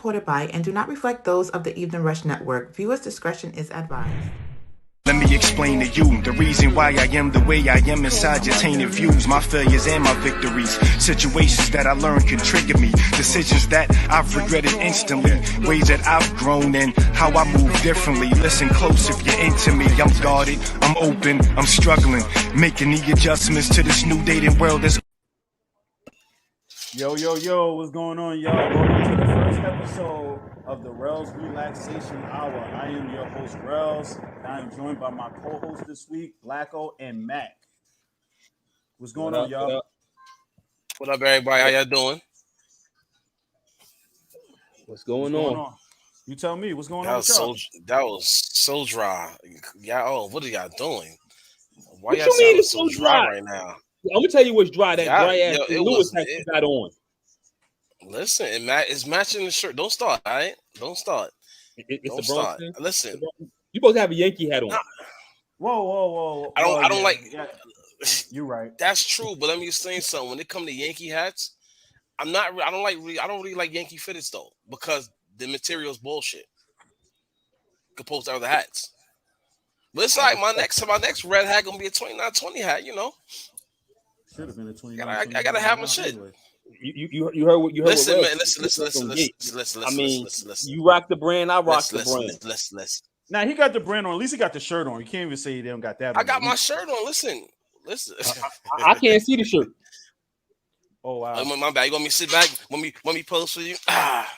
supported by and do not reflect those of the Evening Rush Network. Viewers' discretion is advised. Let me explain to you the reason why I am the way I am inside your tainted views, my failures and my victories. Situations that I learned can trigger me. Decisions that I've regretted instantly. Ways that I've grown and how I move differently. Listen close if you're into me. I'm guarded, I'm open, I'm struggling. Making the adjustments to this new dating world that's... Yo, what's going on, y'all? Welcome to the first episode of the Rellz Relaxation Hour. I am your host, Rellz, and I am joined by my co-host this week, Blacko and Mac. What's going on, y'all? What up, everybody? How y'all doing? What's going on? You tell me, what's going on with y'all? That was so dry. Y'all, what are y'all doing? Why What y'all you mean sounding it's so dry right now? I'm gonna tell you what's dry. That dry ass Lewis hat you got on. Listen, it's matching the shirt. Don't start, all right? Don't start. It's Don't start. Listen, you supposed to have a Yankee hat on. Whoa. I don't like. Yeah. You're right. That's true, but let me explain something. When it comes to Yankee hats, I don't really like Yankee fitteds though, because the material's bullshit composed to other hats. But it's like my next red hat gonna be a 2920 hat, you know. Should have been a 29. I gotta have my shit. Anyway. You heard what you heard. Listen, what man. Listen. I mean, you rock the brand. I rock the brand. Listen. Now he got the brand on. At least he got the shirt on. You can't even say he don't got that on. I got my shirt on. Listen. I can't see the shirt. Oh wow. My bad. You want me to sit back? Want me pose for you?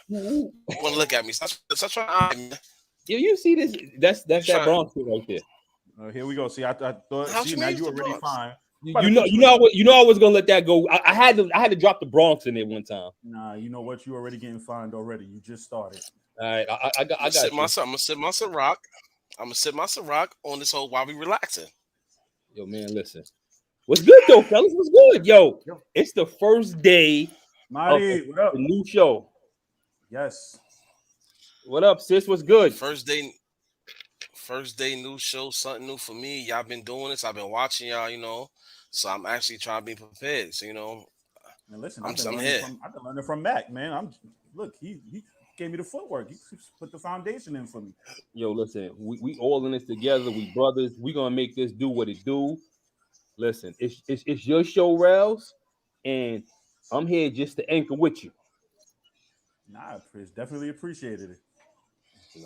Want to look at me? Stop trying, man. Yeah, you see this? That's that Bronx shit right there. Here we go. See, I thought. See, now you already fine. You know I was gonna let that go. I had to drop the Bronx in there one time. Nah, you know what? You already getting fined already. You just started. All right, I got. I'm gonna sit my Ciroc. I'm gonna sit my Ciroc on this whole while we relaxing. Yo, man, listen. What's good though, fellas? What's good, yo? It's the first day Marty, what up? The new show. Yes. What up, sis? What's good? First day, new show, something new for me. Y'all been doing this. I've been watching y'all, you know. So I'm actually trying to be prepared. So, you know, and listen, I'm here. I've been learning from Mac, man. He gave me the footwork. He put the foundation in for me. Yo, listen, we all in this together. We brothers. We gonna make this do what it do. Listen, it's your show, Rellz, and I'm here just to anchor with you. Nah, it's definitely appreciated it.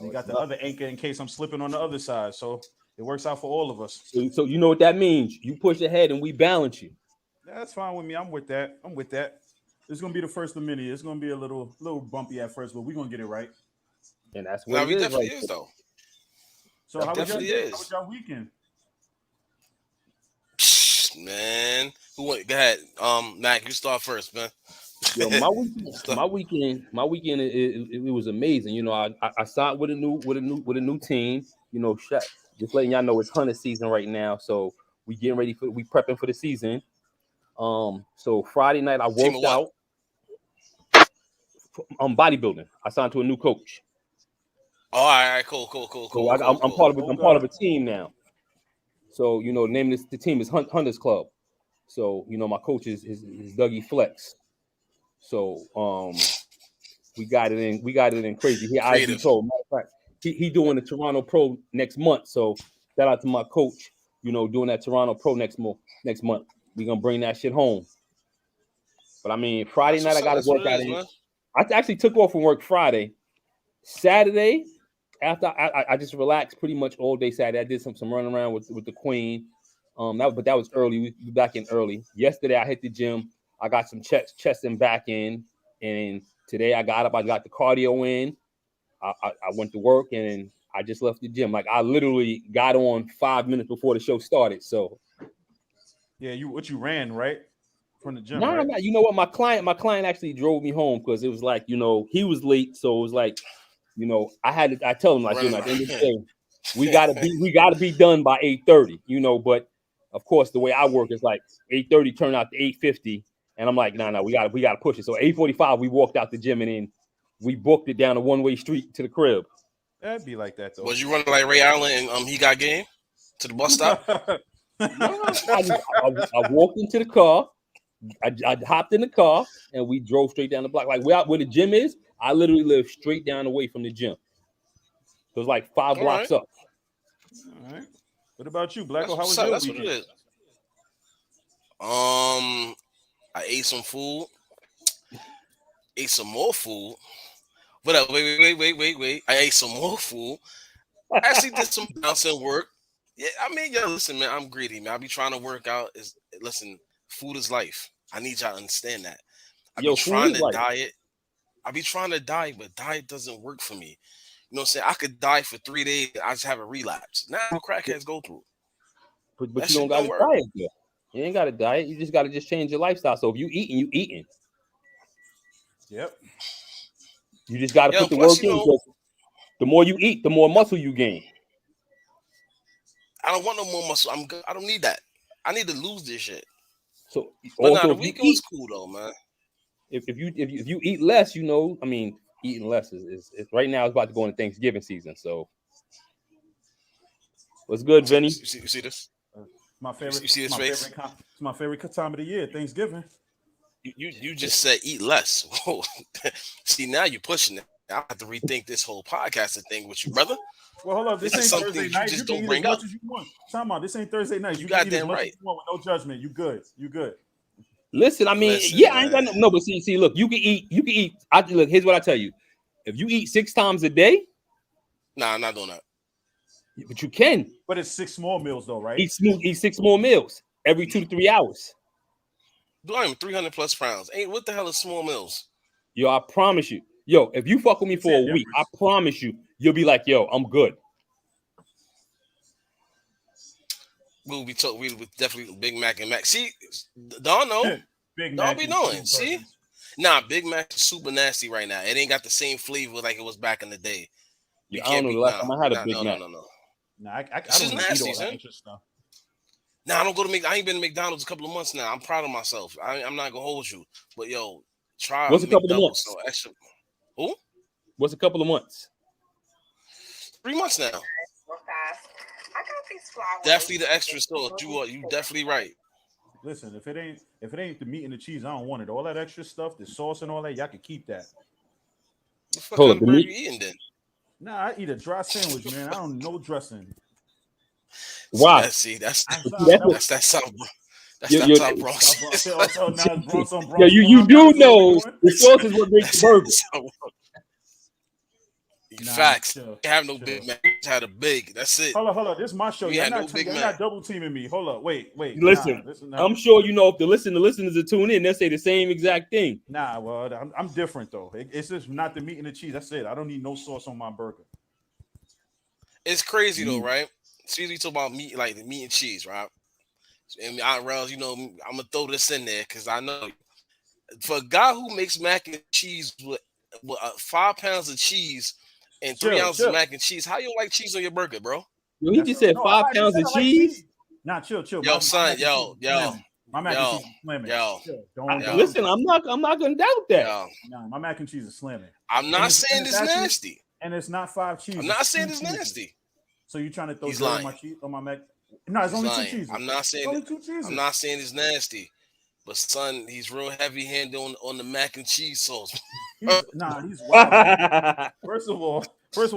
You got the other anchor in case I'm slipping on the other side, so it works out for all of us. So you know what that means. You push ahead and we balance you. That's fine with me. I'm with that. This is gonna be the first of many. It's gonna be a little bumpy at first, but we're gonna get it right. And that's what it definitely is, is though. So how was your weekend? Man, who went? Go ahead, Mac. You start first, man. Yo, my weekend, it was amazing. You know, I signed with a new team. You know, just letting y'all know it's hunter season right now, so we prepping for the season. So Friday night I worked out. Bodybuilding. I signed to a new coach. Oh, all right, cool. So I'm part of a team now. So you know, the name of the team is Hunters Club. So you know, my coach is Dougie Flex. So we got it in crazy. He actually told, matter of fact, he doing the Toronto Pro next month. So shout out to my coach, you know, doing that Toronto Pro next month. We're gonna bring that shit home. But I mean, Friday night I got to work out. I actually took off from work Friday. Saturday, after I just relaxed pretty much all day Saturday. I did some running around with the Queen. That was early. We back in early. Yesterday I hit the gym. I got some chest and back in, and today I got up. I got the cardio in. I went to work and I just left the gym. Like I literally got on 5 minutes before the show started. So, yeah, you ran right from the gym. No, right? You know what? My client actually drove me home because it was like, you know, he was late, so it was like, you know, I tell him like, you know, at the end of the day, we gotta be done by 8:30. You know, but of course the way I work is like 8:30 turn out to 8:50. And I'm like, no, we gotta push it. So 8:45, we walked out the gym and then we booked it down a one-way street to the crib. That'd be like that though. Was you running like Ray Allen and he got game to the bus stop? I walked into the car. I hopped in the car and we drove straight down the block. Like where the gym is, I literally live straight down the way from the gym. So it's like 5 All blocks right. up. All right. What about you, Blacko? That's How what's was up. your That's what it weekend? is. I ate some food. Ate some more food. Whatever. Wait. I ate some more food. Actually did some bouncing work. Yeah, I mean, yo, listen, man, I'm greedy, man. I be trying to work out. Listen, food is life. I need y'all to understand that. I be Yo, food trying is to like, diet. I be trying to diet, but diet doesn't work for me. You know what I'm saying? I could die for 3 days. I just have a relapse. Now crackheads go through. but That you don't shit got don't to work. diet there. You ain't got to diet. You just got to just change your lifestyle. So if you eating, you eating. Yep. You just got to Yo, put the plus, work in because the more you eat, the more muscle you gain. I don't want no more muscle. I'm good. I don't need that. I need to lose this shit. So But nah, also the if you weekend was eat, cool though, man. if you eat less, you know, I mean, eating less is right now it's about to go into Thanksgiving season. So what's good, Vinny? You see this? My favorite. You see his face? It's my favorite time of the year, Thanksgiving. You just said eat less. Whoa. See, now you're pushing it. I have to rethink this whole podcasting thing with you, brother. Well, hold up. This This is ain't something Thursday you night. just You can don't eat as bring up. much as you want. Time out. This ain't Thursday night. You You can eat as goddamn much right. as you want with no judgment. You good. You good. Listen, I mean, Listen, yeah, I ain't got man. no, but see, look, you can eat. Look, here's what I tell you: if you eat 6 times a day, Nah, I'm not doing that. but you can But it's 6 small meals though, right? eat 6 more meals every 2 to 3 hours. Do I am 300 plus pounds? Ain't what the hell is small meals? Yo, I promise you. Yo, if you fuck with me See for a a week, I difference. promise you, you'll be like, yo, I'm good. We would definitely Big Mac and Mac. See, don't know. Big Don't Mac be and knowing. See, cheeseburgers. nah, Big Mac is super nasty right now. It ain't got the same flavor like it was back in the day. We Yeah, I can't don't know be the last time I had a Big no. Mac. Nah, I It's don't just even eat nasty, all that son. extra stuff. Nah, I don't go to I ain't been to McDonald's a couple of months now. I'm proud of myself. I'm not gonna hold you, but yo, try a What's a couple of McDouble. months? So extra. Who? What's a couple of months? 3 months now. Definitely the extra sauce. You definitely right. Listen, if it ain't the meat and the cheese, I don't want it. All that extra stuff, the sauce and all that, y'all can keep that. What the fuck Hold kind up, of the burger you meat. eating then? Nah, I eat a dry sandwich, man. I don't no dressing. Wow. That's That's that South. That's you that you South Bronx. Also, now it's Bronx on yeah, Bronx. you Now do that's what we know doing. the sauce is what makes the burger. Nah, Facts. chill, You have no chill. Big Mac. You just had a big. That's it. Hold up. This is my show. You Y'all had no not, Big y'all Mac. not double teaming me. Hold up. Wait. Listen, Nah. I'm sure you know if the listeners are tuned in, they'll say the same exact thing. Nah, well, I'm different though. It's just not the meat and the cheese. That's it. I don't need no sauce on my burger. It's crazy though, right? See, we talk about meat, like the meat and cheese, right? And Rellz, you know, I'm gonna throw this in there because I know for a guy who makes mac and cheese with 5 pounds of cheese and 3 ounces of mac and cheese, how you don't like cheese on your burger, bro? Yo, he just said No, 5 I just pounds said of I like cheese. Nah, chill. Yo, My son, mac and cheese is slamming. My mac and cheese is slamming. Chill. Don't Listen, I'm not gonna doubt that. Nah, my mac and cheese is slamming. I'm not saying it's actually nasty. And it's not 5 cheeses. I'm not saying two it's cheeses. nasty. So you trying to throw He's dirt on lying. my cheese on my mac? No, it's He's only lying. 2 cheeses. I'm not saying It's only 2 cheeses. I'm not saying it's nasty, but son, he's real heavy handed on the mac and cheese sauce. He's wild. First of all,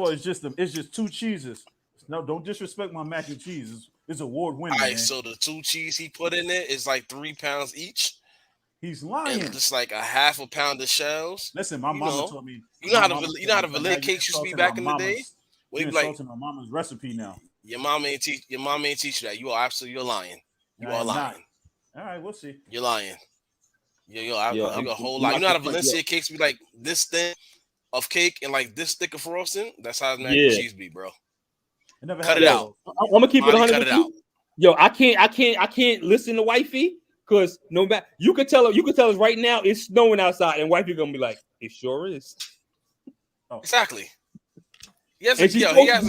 it's just 2 cheeses. No, don't disrespect my mac and cheese. It's award winning. All right, man. so the 2 cheese he put in it is like 3 pounds each. He's lying. And just like a half a pound of shells. Listen, my mama told me. You know how the vanilla cakes used to be back in the day. You're insulting my mama's recipe now. Your mom ain't teach you that. You're lying. You are lying. All right, we'll see. You're lying. You're a whole lot. You know how the Valencia cakes be like this thin of cake and like this thick of frosting? That's how mac and cheese be, bro. Cut it out. I'm gonna keep it 100. Cut it out. Yo, I can't listen to wifey because no matter you could tell us right now it's snowing outside and wifey gonna be like, it sure is. Oh. Exactly. He has a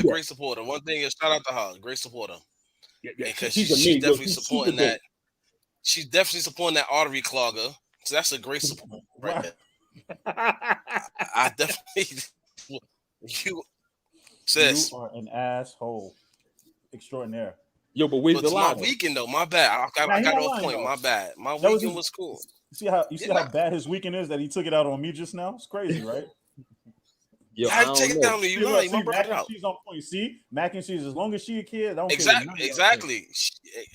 great supporter. One thing is shout out to her, great supporter. Because she's definitely supporting that. She's definitely supporting that artery clogger. So that's a great support right there. I definitely you are an asshole extraordinaire. Yo, but where's the line? My weekend though, my bad. I got off point. My bad. My weekend was cool. You see how bad his weekend is that he took it out on me just now? It's crazy, right? Yo, How I you take don't it know. down to you See, look, lying? see, My brother mac and out. cheese on point. See, mac and cheese. As long as she a kid, I don't care what none of y'all say.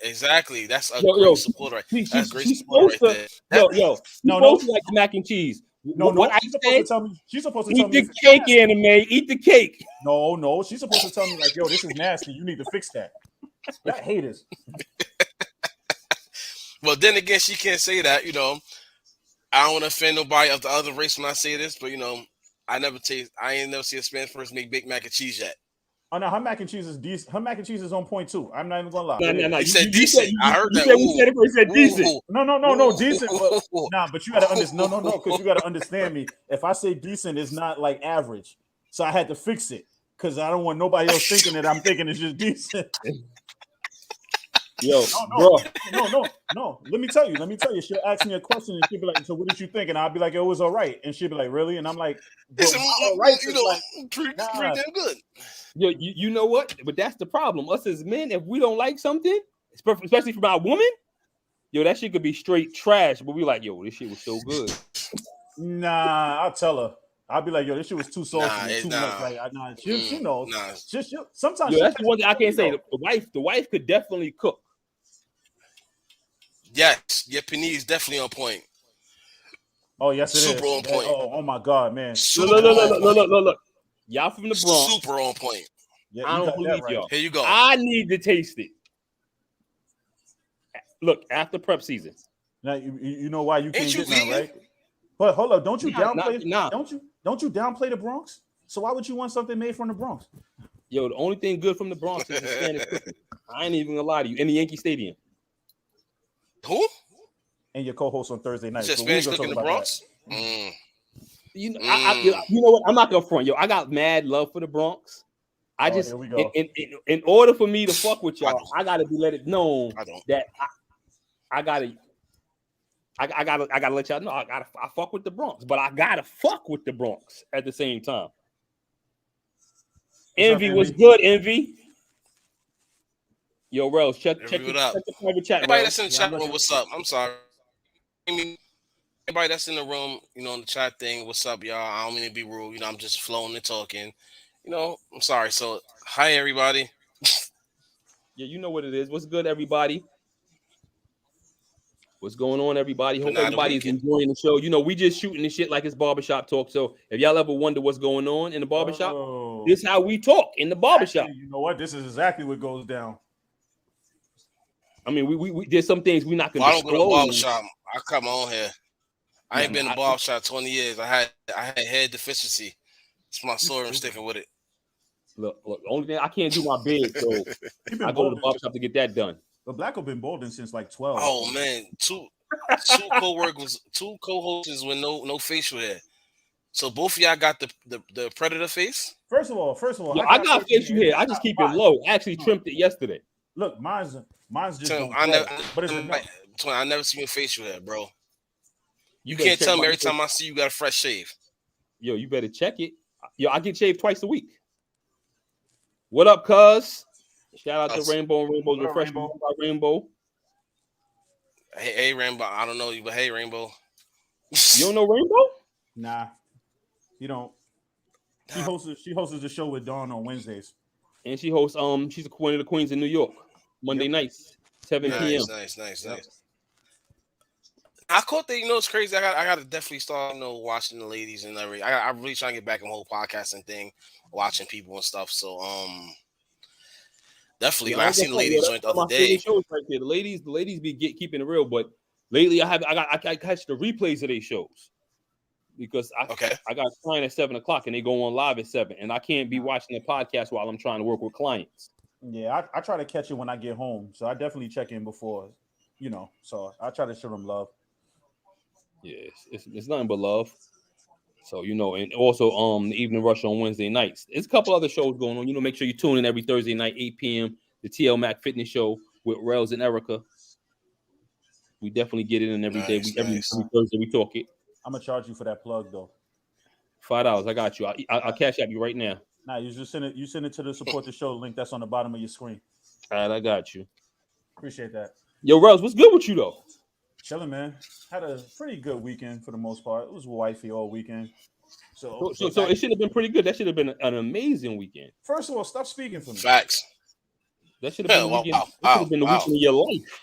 Exactly. That's a Yo, great supporter. Right. That's great she's supporter supposed right to. there. She's No. supposed to like the mac and cheese. No. What I She's supposed said, to tell me. She's supposed to tell eat me the if it's cake, nasty. anime. Eat the cake. No. She's supposed to tell me like, yo, this is nasty. You need to fix that. Y'all haters. Well, then again, she can't say that. I don't want to offend nobody of the other race when I say this, but I ain't never seen a Spanish person make baked mac and cheese yet. Oh no, her mac and cheese is decent. Her mac and cheese is on point too. I'm not even gonna lie. No. He said You decent. I heard that. We said it. We said decent. No, decent. But but you gotta understand. No, because you gotta understand me. If I say decent, it's not like average. So I had to fix it because I don't want nobody else thinking that I'm thinking it's just decent. Yo, no. Let me tell you. She'll ask me a question and she'll be like, "So what did you think?" And I'll be like, "It was all right." And she'll be like, "Really?" And I'm like, "But all right, pretty damn good." Yo, you know what? But that's the problem. Us as men, if we don't like something, especially from our woman, yo, that shit could be straight trash. But we like, yo, this shit was so good. Nah, I'll tell her. I'll be like, yo, this shit was too salty and too much. Like, she knows. Sometimes. Yo, that's the one thing I can't say. The wife could definitely cook. Yes, your panini is definitely on point. Oh yes, it Super is. on point. Oh my god, man. Look. Y'all from the Bronx. Super on point. Yeah, I don't believe y'all. Here you go. I need to taste it. Look, after prep season. Now you know why you can't get none, vegan? right? But hold up, don't you downplay? Nah. Don't you downplay the Bronx? So why would you want something made from the Bronx? Yo, the only thing good from the Bronx is the Spanish cooking. I ain't even gonna lie to you. In the Yankee Stadium. Who? And your co-host on Thursday night. Just Spanish cooking in the Bronx? You know what? I'm not gonna front, yo. I got mad love for the Bronx. I just here we go. In order for me to fuck with y'all, I gotta be let it known that I gotta let y'all know I fuck with the Bronx, but I gotta fuck with the Bronx at the same time. Envy was good, Envy. Yo, Rellz, check the private chat. Everybody that's in the chat room, what's up? I'm sorry. Everybody that's in the room, on the chat thing, what's up, y'all? I don't mean to be rude. I'm just flowing and talking. I'm sorry. So, hi, everybody. Yeah, you know what it is. What's good, everybody? What's going on, everybody? Hope everybody's enjoying the show. We just shooting this shit like it's barbershop talk. So if y'all ever wonder what's going on in the barbershop, this is how we talk in the barbershop. Actually, you know what? This is exactly what goes down. I mean, we there's some things we're not gonna I don't go to the barbershop. I cut my own hair. I ain't been in the barbershop 20 years. I had hair deficiency. It's my story. I'm sticking with it. Look, the only thing I can't do my beard, so I go to the barbershop to get that done. But Blacko been balding since like 12. Oh man, two co-hosts with no facial hair. So both of y'all got the predator face. First of all, yo, I got facial hair. I just keep it low. I actually trimmed it yesterday. Look, mine's just. I never seen your facial hair, bro. You can't tell me every time I see you got a fresh shave. Yo, you better check it. Yo, I get shaved twice a week. What up, cuz? Shout out to Rainbow and Rainbow's refreshment by Rainbow. Hey, Rainbow. I don't know you, but hey, Rainbow. You don't know Rainbow? Nah, you don't. She hosts the show with Dawn on Wednesdays, and she hosts she's one of the queens in New York Monday nights 7 p.m. Nice. I caught that. It's crazy. I got to definitely start watching the ladies and everything. I'm really trying to get back in the whole podcasting thing, watching people and stuff. So definitely. I seen the ladies joint the other day. Shows right there. The ladies be keeping it real, but lately I catch the replays of their shows because I got a client at 7:00 and they go on live at 7, and I can't be watching the podcast while I'm trying to work with clients. Yeah, I try to catch it when I get home, so I definitely check in before, So I try to show them love. Yeah, it's nothing but love. So and also the Evening Rush on Wednesday nights. There's a couple other shows going on. Make sure you tune in every Thursday night, 8 p.m. The TL Mac Fitness Show with Rellz and Erica. We definitely get it in every day. Every Thursday we talk it. I'm gonna charge you for that plug though. $5. I got you. I'll cash app you right now. Nah, you just send it. You send it to the support the show link that's on the bottom of your screen. All right, I got you. Appreciate that. Yo, Rellz, what's good with you though? Chilling, man. Had a pretty good weekend for the most part. It was wifey all weekend. So it should have been pretty good. That should have been an amazing weekend. First of all, stop speaking for me. Facts. That should have been the Wow, weekend. That should have been the weekend of your life.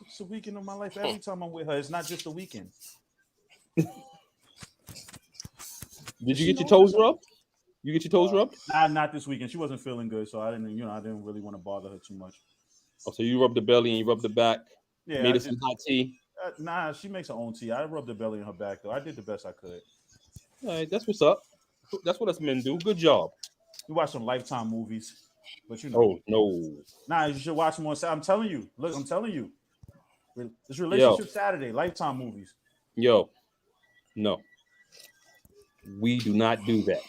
It's the weekend of my life. Every time I'm with her, it's not just the weekend. Did you get your toes rubbed? You get your toes rubbed? Nah, not this weekend. She wasn't feeling good, so I didn't really want to bother her too much. Oh, so you rubbed the belly and you rubbed the back. Yeah, made her some hot tea. Nah, she makes her own tea. I rubbed the belly in her back though. I did the best I could. All right, that's what's up. That's what us men do. Good job. You watch some Lifetime movies, but you know. Oh no. Nah, you should watch them on Saturday. I'm telling you. Look, I'm telling you. It's Relationship Saturday. Lifetime movies. Yo, no. We do not do that.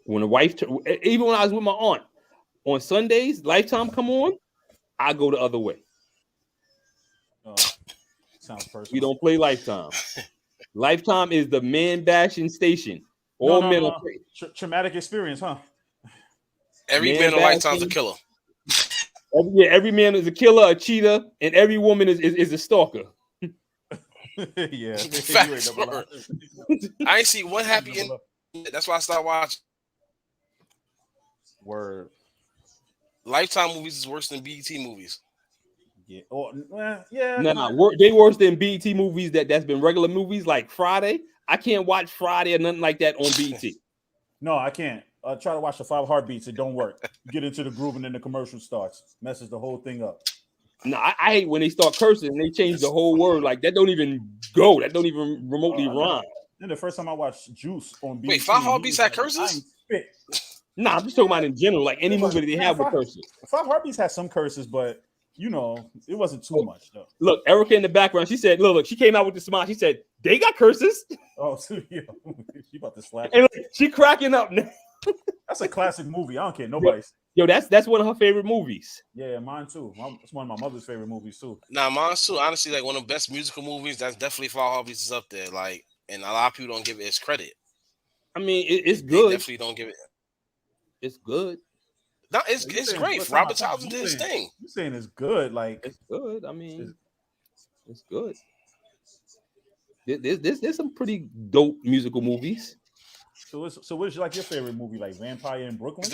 When a wife, even when I was with my aunt, on Sundays, Lifetime come on, I go the other way. Sounds personal. We don't play Lifetime. Lifetime is the man bashing station. All men are traumatic experience, huh? Every man on Lifetime's a killer. Every man is a killer, a cheater, and every woman is a stalker. Yeah. Facts, I ain't see one happy ending. That's why I started watching. Word. Lifetime movies is worse than BET movies. Yeah. Yeah. No. They worse than BET movies that's been regular movies like Friday. I can't watch Friday or nothing like that on BET. No, I can't. Try to watch the 5 Heartbeats. It don't work. Get into the groove and then the commercial starts. Messes the whole thing up. No, I hate when they start cursing and they change the whole word. Like that don't even go. That don't even remotely rhyme. Then the first time I watched Juice on BET. Wait, 5 Heartbeats had curses? Nah, I'm just talking about in general. Like any movie that they have with curses. 5 Heartbeats had some curses, but it wasn't too much though. Look, Erica in the background, she said, look, she came out with the smile. She said, they got curses. Oh, so yeah. She about to slap. And look, she cracking up now. That's a classic movie. I don't care. Nobody. Yo, that's one of her favorite movies. Yeah, mine too. It's one of my mother's favorite movies too. Nah, mine too. Honestly, like one of the best musical movies. That's definitely 5 Heartbeats is up there. Like, and a lot of people don't give it its credit. I mean, it's good. They definitely don't give it. It's good. No, it's great. Robert Townsend did his thing. You saying it's good? Like it's good. I mean, it's good. There's some pretty dope musical movies. So what's like your favorite movie? Like Vampire in Brooklyn?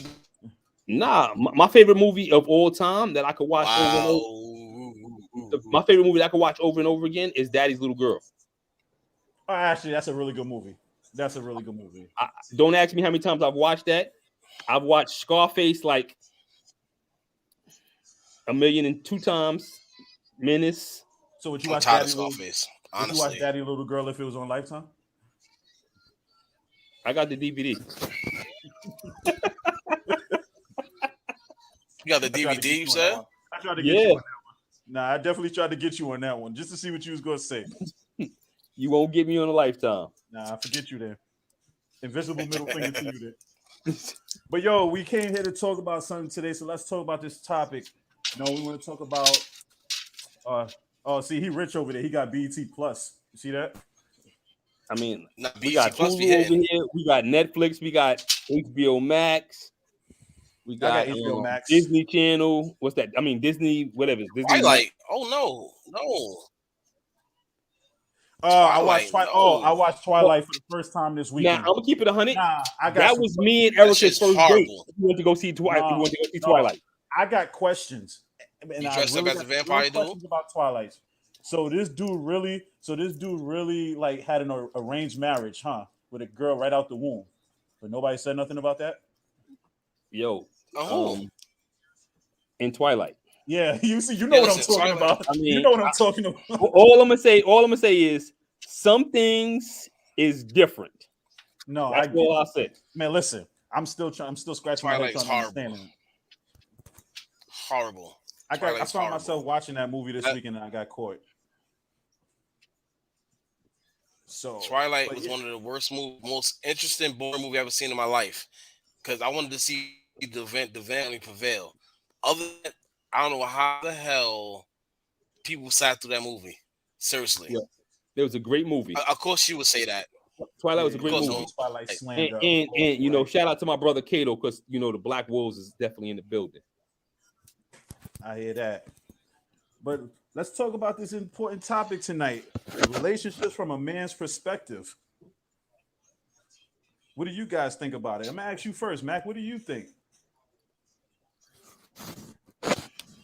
Nah, my favorite movie of all time that I could watch over and over. My favorite movie that I could watch over and over again is Daddy's Little Girl. Oh, actually, that's a really good movie. That's a really good movie. Don't ask me how many times I've watched that. I've watched Scarface like 1,002 times. Menace. So would you watch Scarface? Honestly, would you watch Daddy Little Girl if it was on Lifetime? I got the DVD. You got the DVD, you said? I tried to get you on that one. Nah, I definitely tried to get you on that one just to see what you was going to say. You won't get me on a Lifetime. Nah, I forget you there. Invisible middle finger to you there. But yo, we came here to talk about something today, so let's talk about this topic. We want to talk about see, he rich over there. He got BET Plus. You see that? I mean, we got Hulu over here. We got Netflix. We got HBO Max. We got HBO Max. Disney Channel. What's that? I mean, Disney, whatever. Disney Twilight. Oh no. I watched Twilight for the first time this weekend. Now I'm gonna keep it 100. That was me and Erica's first date. We went to go see Twilight. Twilight. I got questions. And you dressed up as a vampire dude? About Twilight. So this dude really like had an arranged marriage, huh? With a girl right out the womb. But nobody said nothing about that. Yo, in Twilight. Yeah, you know what I'm talking about. I mean, you know what I'm talking about. All I'm gonna say is some things is different. No, that's all I said. Man, listen, I'm still scratching my head trying to understand it. Horrible. I found myself watching that movie this weekend and I got caught. So Twilight was one of the worst most interesting, boring movie I've ever seen in my life. Because I wanted to see the family prevail. Other than that, I don't know how the hell people sat through that movie. Seriously. Yeah. It was a great movie. Of course you would say that. Twilight was a great movie. And shout out to my brother Kato, because the Black Wolves is definitely in the building. I hear that. But let's talk about this important topic tonight. Relationships from a man's perspective. What do you guys think about it? I'm gonna ask you first, Mac. What do you think?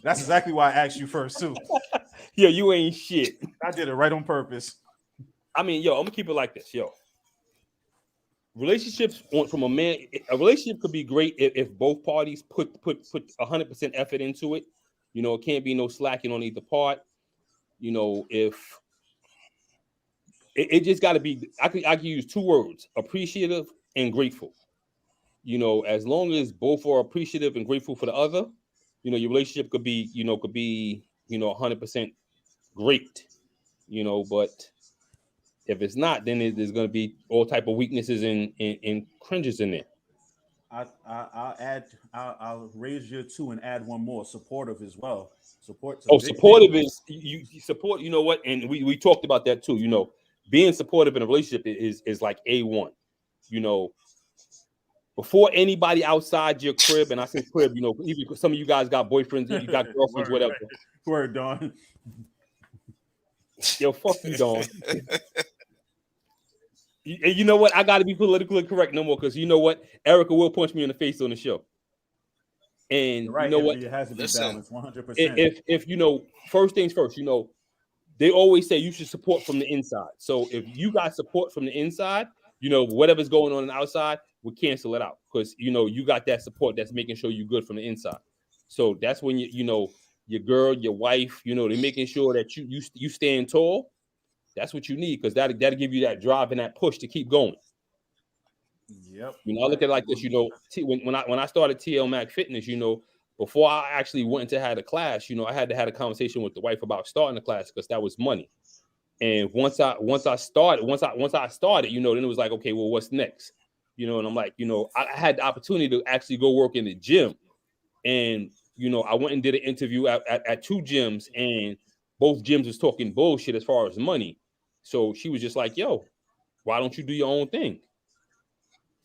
That's exactly why I asked you first too. Yo, you ain't shit. I did it right on purpose. I mean, yo, I'm gonna keep it like this, yo. Relationships from a man, a relationship could be great if both parties put 100% effort into it. You know, it can't be no slacking on either part. You know, if it just got to be, I could use two words: appreciative and grateful. You know, as long as both are appreciative and grateful for the other, you know, your relationship could be, 100% great. You know, but if it's not, then there's going to be all type of weaknesses and cringes in there. I'll add. I'll raise your two and add one more. Supportive as well. Support's a Oh, big thing. supportive is you support. You know what? And we talked about that too. You know, being supportive in a relationship is like A1. You know, before anybody outside your crib, and I say crib, you know, even some of you guys got boyfriends, you got girlfriends, Word, whatever. right. Word, Don. Yo, fuck you, Dawn. And you know what? I got to be politically correct no more because you know what? Erica will punch me in the face on the show. And You're right, you know what? it has to be Listen. balanced 100%. If you know, first things first, you know, they always say you should support from the inside. So if you got support from the inside, you know, whatever's going on the outside, we cancel it out because you know you got that support that's making sure you're good from the inside. So that's when you know your girl, your wife, you know, they're making sure that you stand tall. That's what you need because that'll give you that drive and that push to keep going. Yep. You know, I look at it like this. You know, when I started TL Mac Fitness, you know, before I actually went to have a class, you know, I had to have a conversation with the wife about starting the class because that was money. And once I started, you know, then it was like, okay, well, what's next? You know, and I'm like, you know, I had the opportunity to actually go work in the gym, and you know, I went and did an interview at two gyms, and both gyms was talking bullshit as far as money. So she was just like, yo, why don't you do your own thing?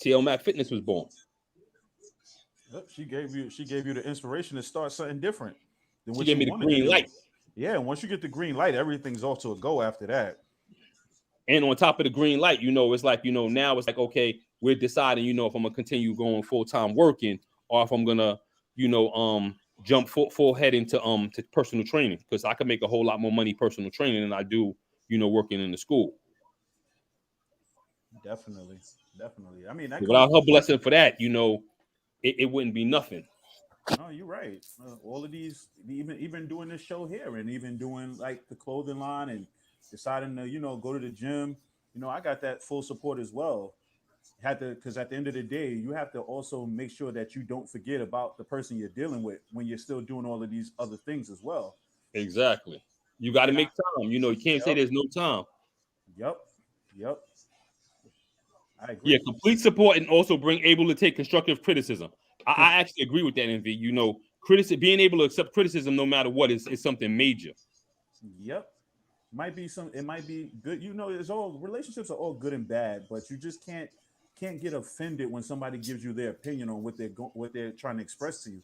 TL Mac Fitness was born. Yep. She gave you the inspiration to start something different than She what gave you me the wanted to green do. light. Yeah, and once you get the green light, everything's off to a go after that. And on top of the green light, you know, it's like, you know, now it's like, okay, we're deciding, you know, if I'm gonna continue going full-time working or if I'm gonna, you know, jump full head into to personal training because I can make a whole lot more money personal training than I do, you know, working in the school. Definitely. Definitely. I mean, that comes Without her from blessing for that, you know, it wouldn't be nothing. no, you're right. All of these, even doing this show here, and even doing like the clothing line, and deciding to go to the gym. I got that full support as well. Had to because at the end of the day, you have to also make sure that you don't forget about the person you're dealing with when you're still doing all of these other things as well. Exactly. You got to And I, make time. You know, you can't say yep, there's no time. yep, yep. I Yeah, agree. complete support and also bring able to take constructive criticism. I actually agree with that, Envy. You know, being able to accept criticism no matter what is something major. Yep. Might be some. It might be good. It's all relationships are all good and bad, but you just can't get offended when somebody gives you their opinion on what they're trying to express to you.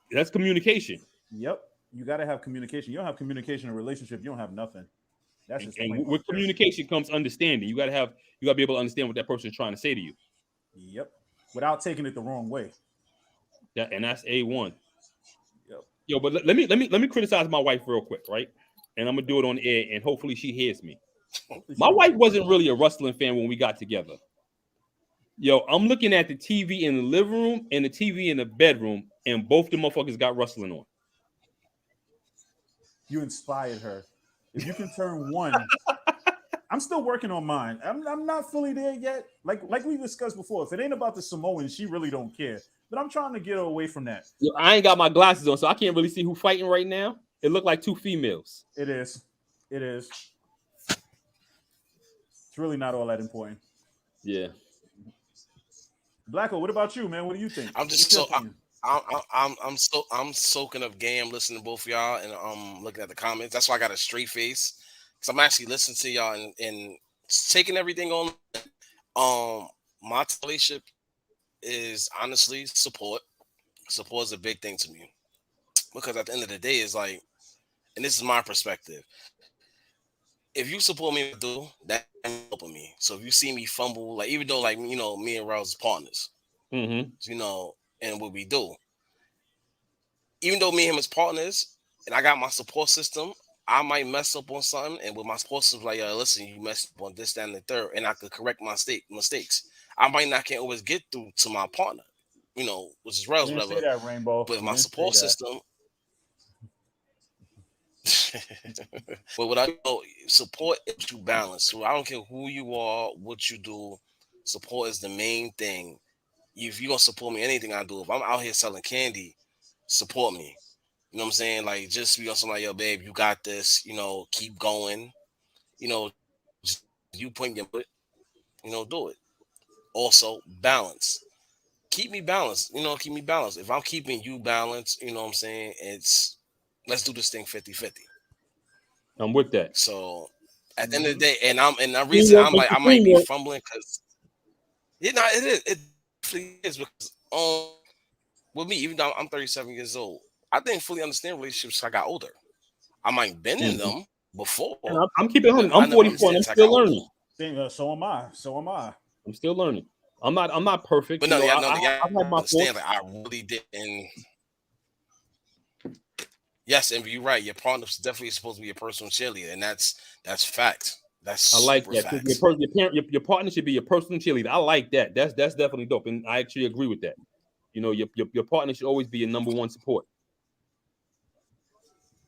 That's communication. Yep. You got to have communication. You don't have communication in a relationship, you don't have nothing. That's just And plain old with period. communication comes understanding. You got to be able to understand what that person is trying to say to you. Yep. Without taking it the wrong way. And that's A1. Yep. Yo, but let me criticize my wife real quick, right? And I'm gonna do it on air, and hopefully she hears me. Hopefully she My don't. wife wasn't really a wrestling fan when we got together. Yo, I'm looking at the TV in the living room and the TV in the bedroom, and both the motherfuckers got wrestling on. You inspired her. If you can turn one, I'm still working on mine. I'm not fully there yet. Like we discussed before, if it ain't about the Samoans, she really don't care. But I'm trying to get her away from that. Yo, I ain't got my glasses on, so I can't really see who fighting right now. It looked like two females. It is. It is. It's really not all that important. Yeah. Blacko, what about you, man? What do you think? I'm just What's your so opinion? I'm soaking up game listening to both of y'all and looking at the comments. That's why I got a straight face because I'm actually listening to y'all and taking everything on. My relationship is honestly support. Support is a big thing to me because at the end of the day, it's like, and this is my perspective. if you support me, do that helping me. So if you see me fumble, like even though like me and Rellz is partners, Mm-hmm. and what we do, even though me and him is partners, and I got my support system, I might mess up on something, and with my support system, like, yo, listen, you messed up on this, that, and the third, and I could correct my mistakes. I might not can't always get through to my partner, which is You Rellz, didn't say whatever. that, Rainbow. But You my didn't say support that. system, but what I support is you balance. So I don't care who you are, what you do. Support is the main thing. If you gonna support me, anything I do, if I'm out here selling candy, support me. You know what I'm saying? Like just be on something like, yo, babe, you got this. Keep going. Just you point your foot. Do it. Also, balance. Keep me balanced. Keep me balanced. If I'm keeping you balanced, you know what I'm saying? Let's do this thing 50-50. I'm with that. So at the end of the Mm-hmm. day, and the reason Teamwork I'm makes like the I might dream be work. fumbling because it is. It definitely is because with me, even though I'm 37 years old, I didn't fully understand relationships till I got older. I might been in Mhm. them before, And I'm keeping it but 100. I I'm never 44 and understood I'm until I got still older. learning. So am I. So am I. I'm still learning. I'm not perfect. But no, yeah, no, I've yeah, had I my understand. Like faults. I really didn't. Yes, and you're right. Your partner's definitely supposed to be a personal cheerleader, and that's fact. That's I like super that. Your, facts. your parent, your partner should be your personal cheerleader. I like that. That's definitely dope, and I actually agree with that. Your partner should always be your number one support.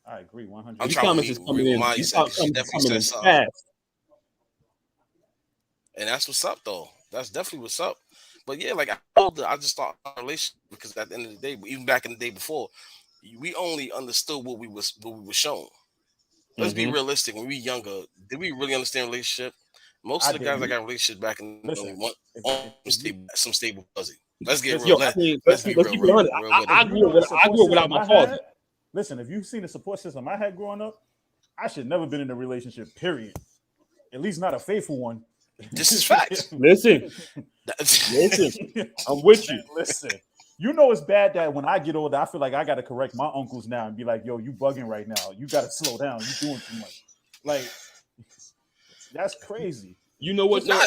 I agree I'm 100. These trying to comments is coming in. remind you These said she comments is definitely coming said in something, fast. and that's what's up though. That's definitely what's up. But yeah, like I just thought a relationship because at the end of the day, even back in the day before, we only understood what we were shown. Let's be Mm-hmm. realistic. When we were younger, did we really understand relationship? Most I of the guys that didn't. got relationships back in the only Listen, one if you some stable fuzzy. Let's get real. Yo, listen, I mean, Let's be let's real, keep it real, 100. real with it. if you know the I support grew up without system my I father. had, listen, if you've seen the support system I had growing up, I should never been in a relationship. Period. At least not a faithful one. This is facts. Listen, listen. I'm with you. Listen, you know it's bad that when I get older, I feel like I got to correct my uncles now and be like, "Yo, you bugging right now. You got to slow down. You doing too much." Like that's crazy. You know what though? Nah,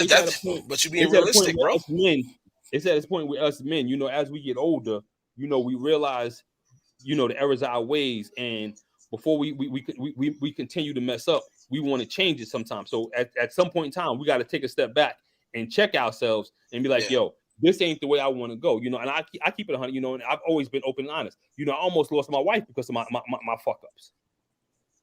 but you being It's at a point realistic, where bro. us men. It's at this point where us men. As we get older, we realize, the errors of our ways, and before we continue to mess up, we want to change it sometimes. So at some point in time, we got to take a step back and check ourselves and be like, Yeah. yo, this ain't the way I want to go. And I keep it 100. And I've always been open and honest. I almost lost my wife because of my fuck ups.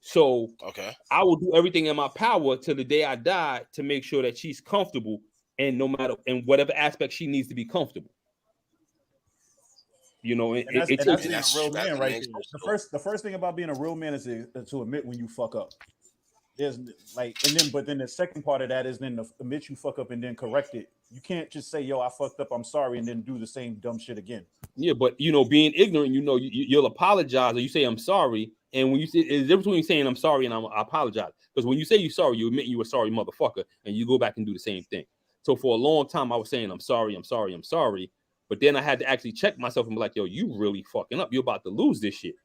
So Okay. I will do everything in my power till the day I die to make sure that she's comfortable, and no matter in whatever aspect she needs to be comfortable. And that's It and that's takes. And being a that's real that man and right they there. supposed The to do it. first thing about being a real man is to admit when you fuck up. There's but then the second part of that is then to admit you fuck up and then correct it. You can't just say, "Yo, I fucked up. I'm sorry," and then do the same dumb shit again. Yeah, but being ignorant, you'll apologize or you say I'm sorry. And when you say it's difference between saying I'm sorry and I apologize. Because when you say you're sorry, you admit you were sorry, motherfucker, and you go back and do the same thing. So for a long time, I was saying I'm sorry, I'm sorry, I'm sorry. But then I had to actually check myself and be like, yo, you really fucking up. You're about to lose this shit.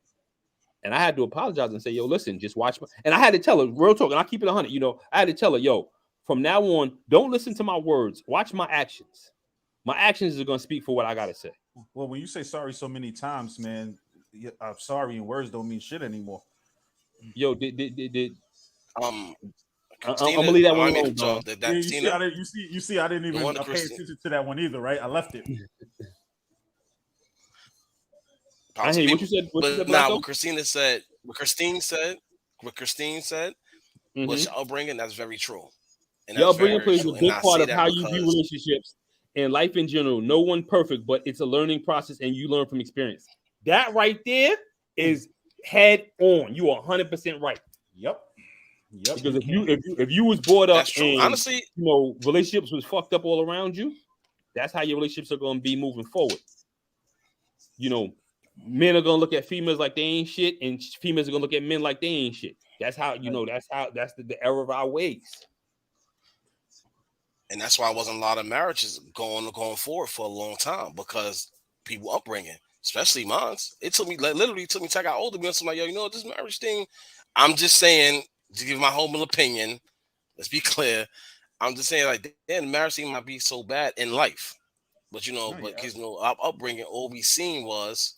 And I had to apologize and say, yo, listen, just watch my. And I had to tell her, real talk, and I keep it 100. I had to tell her, yo, from now on, don't listen to my words. Watch my actions. My actions are gonna speak for what I gotta say. Well, when you say sorry so many times, man, I'm sorry and words don't mean shit anymore. Yo, did Um, I'm Christina, gonna leave that one remind me alone, of John. Yeah, that you see, Tina. you see, I didn't The even one that pay Christina. attention to that one either, right? I left it. I hear you. What you People, said? What you but said, now Blacko? what Christine said, was Mm-hmm. your upbringing. That's very true, and Your that's very upbringing very plays a true. And big I part say of that how you view because relationships and life in general. No one perfect, but it's a learning process, and you learn from experience. That right there is head on. You are 100% right. Yep. Yep. Because if you was brought up that's true. and Honestly, relationships was fucked up all around you, that's how your relationships are going to be moving forward. You know, Men are gonna look at females like they ain't shit, and females are gonna look at men like they ain't shit. That's how that's the error of our ways. and that's why I wasn't a lot of marriages going forward for a long time because people upbringing, especially mine. It took me literally took me till I got older. Be something like, yo, this marriage thing. I'm just saying To give my humble opinion, let's be clear. I'm just saying, like, damn, marriage scene might be so bad in life, but Oh, yeah. because our upbringing, all we seen was,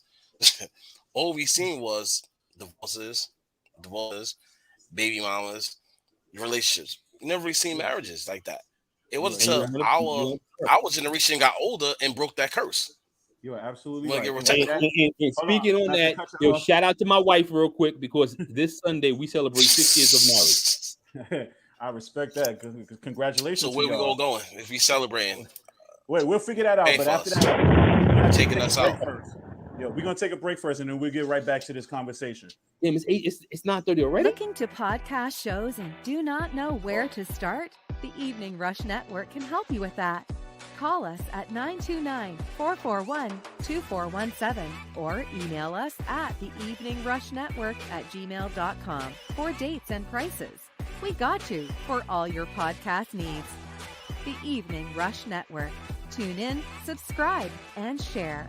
all we seen was divorces, baby mamas, relationships. You never really seen marriages like that. It wasn't until our generation got older and broke that curse. You are absolutely We're right. gonna get And, And hold on, speaking on not to that, cut you off. shout out to my wife real quick because this Sunday we celebrate 6 years of marriage. I respect that. Congratulations. So to where we y'all. all going if we celebrating? Wait, we'll figure that out. Pay But for after us. that, we're gonna Taking take us a break out. first. Yo, we're gonna take a break first, and then we'll get right back to this conversation. Damn, it's 9:30 already. Looking to podcast shows and do not know where to start? The Evening Rush Network can help you with that. Call us at 929-441-2417 or email us at theeveningrushnetwork@gmail.com for dates and prices. We got you for all your podcast needs. The Evening Rush Network. Tune in, subscribe, and share.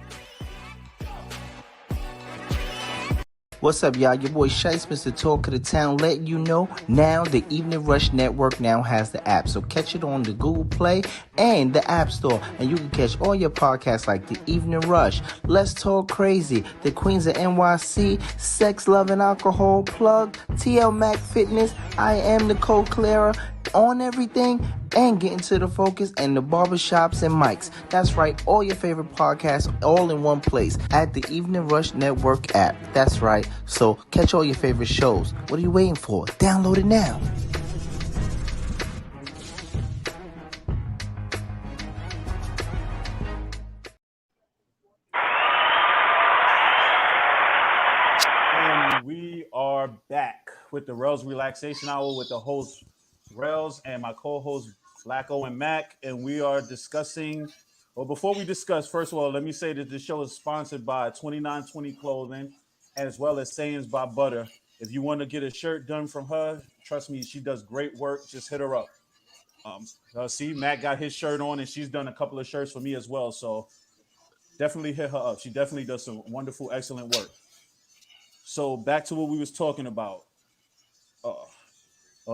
What's up, y'all? Your boy Shice, Mr. Talk of the Town, letting you know now the Evening Rush Network now has the app. So catch it on the Google Play and the App Store. And you can catch all your podcasts like the Evening Rush, Let's Talk Crazy, the Queens of NYC, Sex, Love, and Alcohol, Plug, TL Mac Fitness, I Am Nicole Clara, On Everything, and Getting to the Focus, and the barbershops and mics. That's right, all your favorite podcasts all in one place at the Evening Rush Network app. That's right. So catch all your favorite shows. What are you waiting for? Download it now. And we are back with the Rellz Relaxation Hour with the host Rellz and my co-host Blacko and Mac, and we are discussing. Well, before we discuss, first of all, let me say that this show is sponsored by 2920 Clothing, as well as Sayings by Butter. If you want to get a shirt done from her, trust me, she does great work. Just hit her up. See, Matt got his shirt on, and she's done a couple of shirts for me as well. So definitely hit her up. She definitely does some wonderful, excellent work. So back to what we was talking about.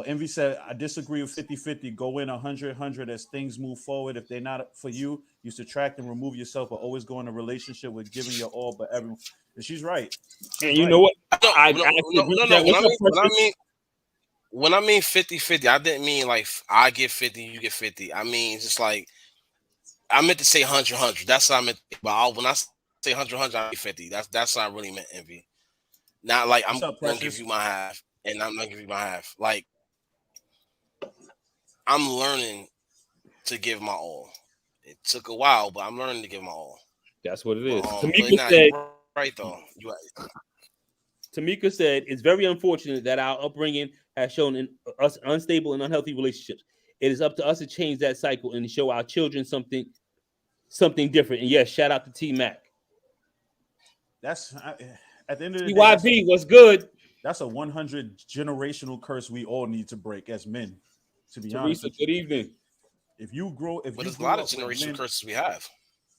Envy said, I disagree with 50-50. Go in 100-100 as things move forward. If they're not for you, you subtract and remove yourself, but always go in a relationship with giving your all, but everyone. And she's right. And you know what? When I mean 50-50, I didn't mean like I get 50, you get 50. I mean just like I meant to say 100-100. That's what I meant. But when I say 100-100, I mean 50. That's what I really meant, Envy. Not like I'm gonna give you my half, and I'm not giving you my half. Like I'm learning to give my all. It took a while, but I'm learning to give my all. That's what it is. Tamika said, right though. You're right. Tamika said, it's very unfortunate that our upbringing has shown in us unstable and unhealthy relationships. It is up to us to change that cycle and to show our children something different. And yes, shout out to T Mac. That's at the end of the day. TYB, what's good? That's a 100 generational curse we all need to break as men. To be Teresa, honest, good evening. But there's a lot of generational curses we have.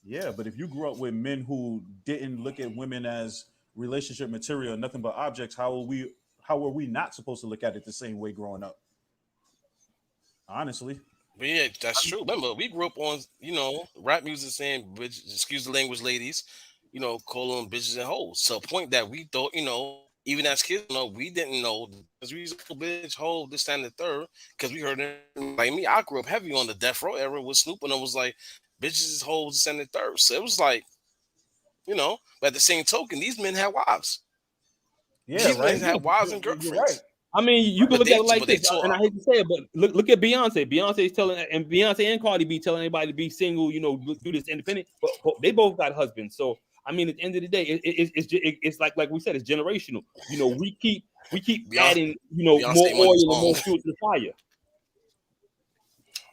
Yeah, but if you grew up with men who didn't look at women as relationship material, nothing but objects, how were we not supposed to look at it the same way growing up? Honestly. But yeah, that's true. Remember, we grew up on, rap music saying, excuse the language, ladies, calling them bitches and hoes. To a point that we thought, even as kids, we didn't know because we used to bitch, hoe, this, that, and the third. Because we heard it like me. I grew up heavy on the Death Row era with Snoop, and it was like bitches, hoes, this, and the third. So it was like, but at the same token, these men had wives. Yeah, these right. men had wives and girlfriends. Right. I mean, you can look at it like this, and I hate to say it, but look at Beyonce. Beyonce's telling, and Beyonce and Cardi B telling everybody to be single, do this independent. But they both got husbands, so. I mean, at the end of the day, it's like we said, it's generational. We keep adding, more oil and more fuel to the fire.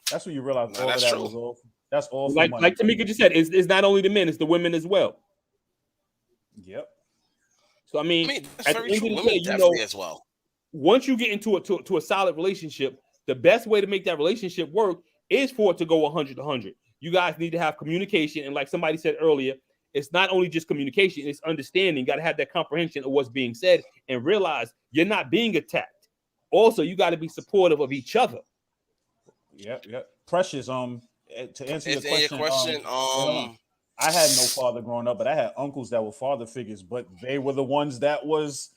That's when you realize all of that was all. That's all. Like Tamika just said, it's not only the men, it's the women as well. Yep. So I mean that's very true. Women definitely as well. Once you get into a solid relationship, the best way to make that relationship work is for it to go 100-100. You guys need to have communication, and like somebody said earlier. It's not only just communication, it's understanding. You got to have that comprehension of what's being said and realize you're not being attacked. also you got to be supportive of each other. Yep. Precious. To answer your Your question, I had no father growing up, but I had uncles that were father figures, but they were the ones that was,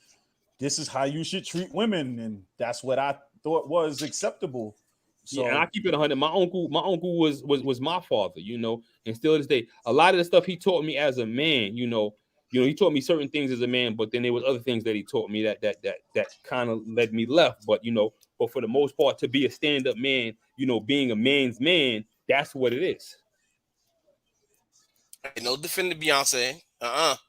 this is how you should treat women, and that's what I thought was acceptable. So, yeah, and I keep it 100. My uncle was my father, and still to this day, a lot of the stuff he taught me as a man, he taught me certain things as a man, but then there was other things that he taught me that kind of led me left. But but for the most part, to be a stand-up man, being a man's man, that's what it is. No defending Beyonce. Don't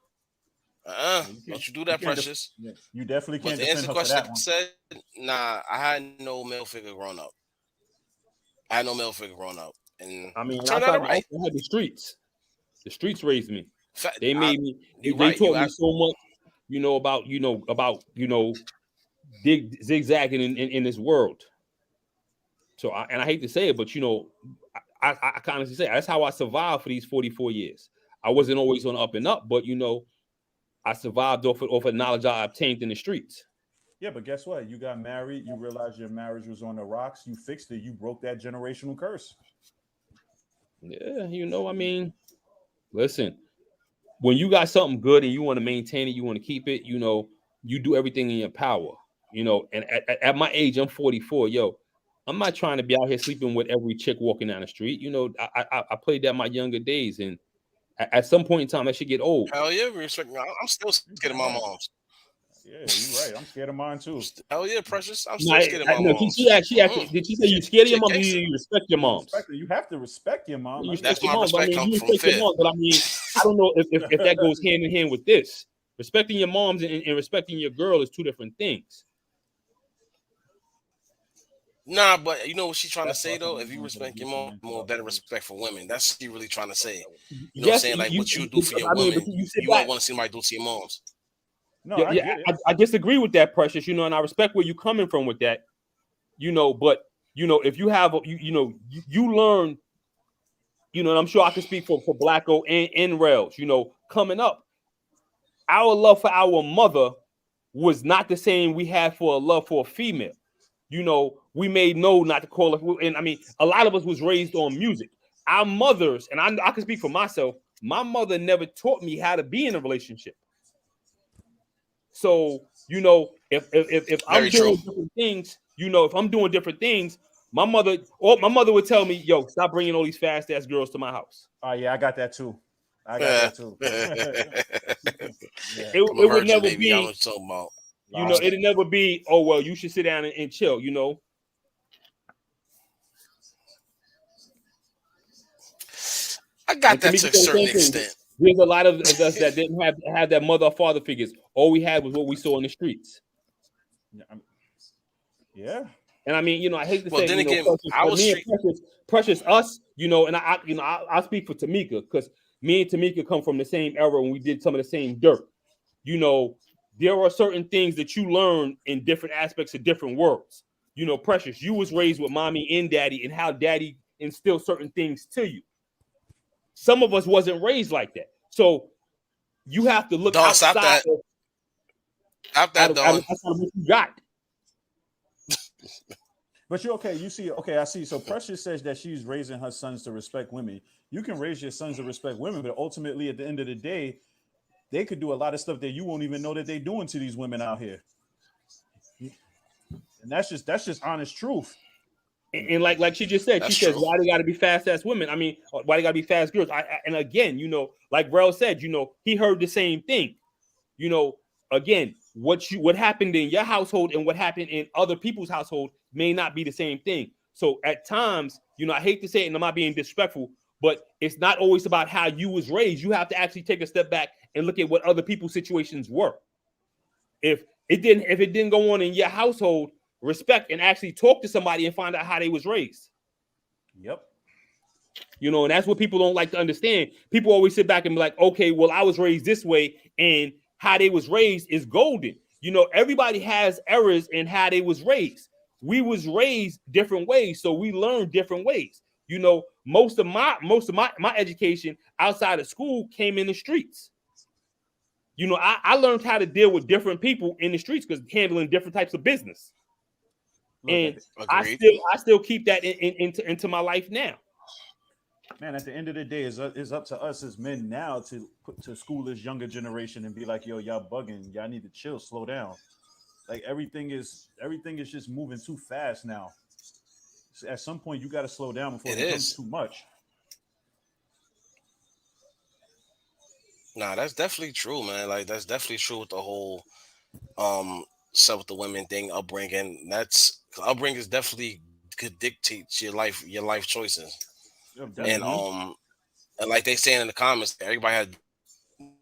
you do that, Precious? You definitely can't defend her the question. for that one. Said, nah, I had no male figure growing up. And I mean, turned out right. I had the streets. The streets raised me. They made me. They right. taught me so much, about zigzagging in this world. So, I hate to say it, but I can honestly say that's how I survived for these 44 years. I wasn't always on up and up, but I survived off of the knowledge I obtained in the streets. Yeah, but guess what? You got married. You realized your marriage was on the rocks. You fixed it. You broke that generational curse. Yeah, I mean, listen, when you got something good and you want to maintain it, you want to keep it, you do everything in your power, and at my age, I'm 44, I'm not trying to be out here sleeping with every chick walking down the street. I played that my younger days, and at some point in time, that should get old. Hell yeah, I'm still scared of my moms. Yeah, you're right. I'm scared of mine too. Hell yeah, Precious. I'm still scared of my moms. She actually, did she say you scared of your mom? Or you respect your moms? You have to respect your mom. That's my respect comes from fear. But I mean, I don't know if that goes hand in hand with this. Respecting your moms and respecting your girl is two different things. Nah, but you know what she's trying to say though? If you respect your mom, more better respect for women. That's what she really trying to say. You know what I'm saying? Like what you do for your women, you won't want to see somebody do to your moms. No, I disagree with that, Precious. And I respect where you're coming from with that. But if you have you learn, and I'm sure I can speak for Blacko and Rellz, coming up, our love for our mother was not the same we had for a love for a female. We made no not to call it. And I mean, a lot of us was raised on music. Our mothers, and I can speak for myself, my mother never taught me how to be in a relationship. So, if I'm doing different things, if I'm doing different things, my mother would tell me, yo, stop bringing all these fast ass girls to my house. Oh yeah, I got that too. It would never be. It'd never be, oh, well, you should sit down and chill, I got that to a certain extent. There's a lot of us that didn't have that mother or father figures. All we had was what we saw in the streets. Yeah. And I mean, I hate to say, then again, Precious us, and I speak for Tamika, because me and Tamika come from the same era when we did some of the same dirt. There are certain things that you learn in different aspects of different worlds. Precious, you was raised with mommy and daddy, and how daddy instilled certain things to you. Some of us wasn't raised like that. So you have to look outside. Stop that, outside of what you got. But you okay? You see? Okay, I see. So Precious says that she's raising her sons to respect women. You can raise your sons to respect women, but ultimately, at the end of the day, they could do a lot of stuff that you won't even know that they're doing to these women out here. And that's just honest truth. And like she just said, she says, why they got to be fast ass women? I mean, why they got to be fast girls? And again, like Rellz said, he heard the same thing. Again, what happened in your household and what happened in other people's household may not be the same thing. So at times, I hate to say it, and I'm not being disrespectful, but it's not always about how you was raised. You have to actually take a step back and look at what other people's situations were. If it didn't go on in your household, respect and actually talk to somebody and find out how they was raised. Yep. And that's what people don't like to understand. People always sit back and be like, okay, well, I was raised this way, and how they was raised is golden. Everybody has errors in how they was raised. We was raised different ways, so we learn different ways. Most of my education outside of school came in the streets. I learned how to deal with different people in the streets because handling different types of business. And Agreed. I still keep that into my life now. Man, at the end of the day, it's up to us as men now to put to school this younger generation and be like, yo, y'all bugging, y'all need to chill, slow down. Like everything is just moving too fast now. So at some point, you got to slow down before it becomes too much. Nah, that's definitely true, man. Like that's definitely true with the whole stuff with the women thing, upbringing. That's upbringing is definitely could dictate your life choices. Yeah, And definitely. and like they saying in the comments, everybody had,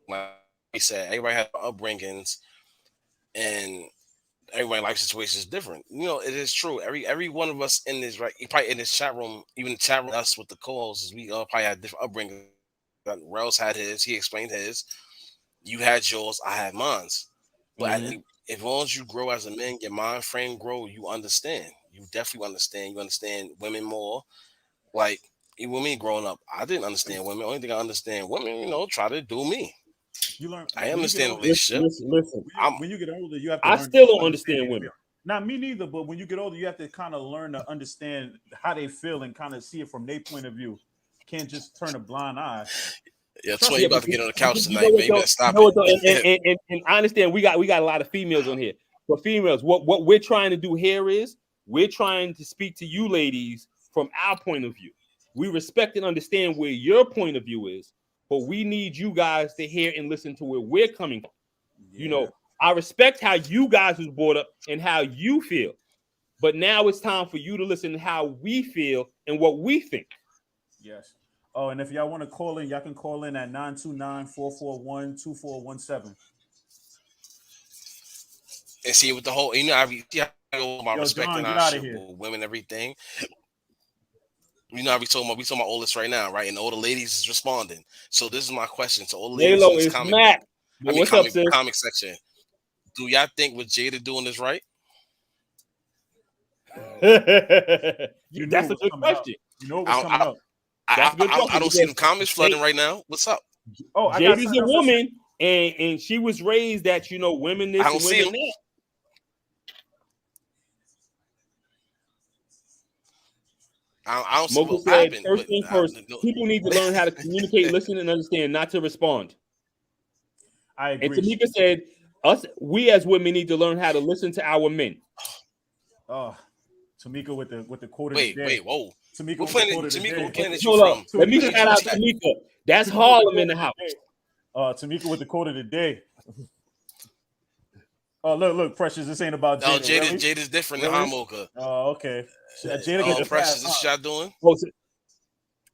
like he said, everybody had upbringings, and everybody life situation is different. You know, it is true. Every one of us in this, right, probably in this chat room, even the chat room, us with the co-hosts, we all probably had different upbringings. Rellz had his, he explained his. You had yours, I had mine's. But as long as you grow as a man, your mind frame grow, you understand. You definitely understand. You understand women more. Like even with me growing up, I didn't understand women. Only thing I understand women, try to do me. You learn. I When you get understand older, relationship. Listen. when you get older, you have to I learn still to don't understand understand their women. feelings. Not me neither, but when you get older, you have to kind of learn to understand how they feel and kind of see it from their point of view. Can't just turn a blind eye. Yeah, Trust Twin, me. you about to get on the couch You tonight, know what man. You though? better stop You know what though? it. And I understand we got a lot of females on here. But females, what we're trying to do here is we're trying to speak to you ladies from our point of view. We respect and understand where your point of view is, but we need you guys to hear and listen to where we're coming from. Yeah. I respect how you guys was brought up and how you feel. But now it's time for you to listen to how we feel and what we think. Yes. Oh, and if y'all want to call in, y'all can call in at 929-441-2417. And see with the whole, I go my Yo, respect John, and get our out of shit here. with women, everything. We talking about all this right now, right? And all the ladies is responding. So this is my question to all the ladies Halo in this is comic Mac. book. What's up, sis? Comic section. Do y'all think what Jada doing is right? That's a good coming up. question. You know what's coming up. That's a good question. I don't see the comments flooding right now. What's up? Oh, I got Jada's a woman, and she was raised that women this I don't and see women him. that. I don't see Mocha what said, happened. first thing first, people need to learn how to communicate, listen, and understand, not to respond. I agree. And Tamika said, we as women need to learn how to listen to our men. Oh, Tamika with the quote of Wait, the day. whoa. Tamika what with the quote planet? of the Tamika, day. what planet Hold you up. from? Let me shout out Tamika. That's Harlem in the house. Tamika with the quote of the day. Oh, look, Precious. This ain't about Jada. No, Jada's different than Mocha. Oh, okay. Jada gets the Precious. pass. This y'all doing?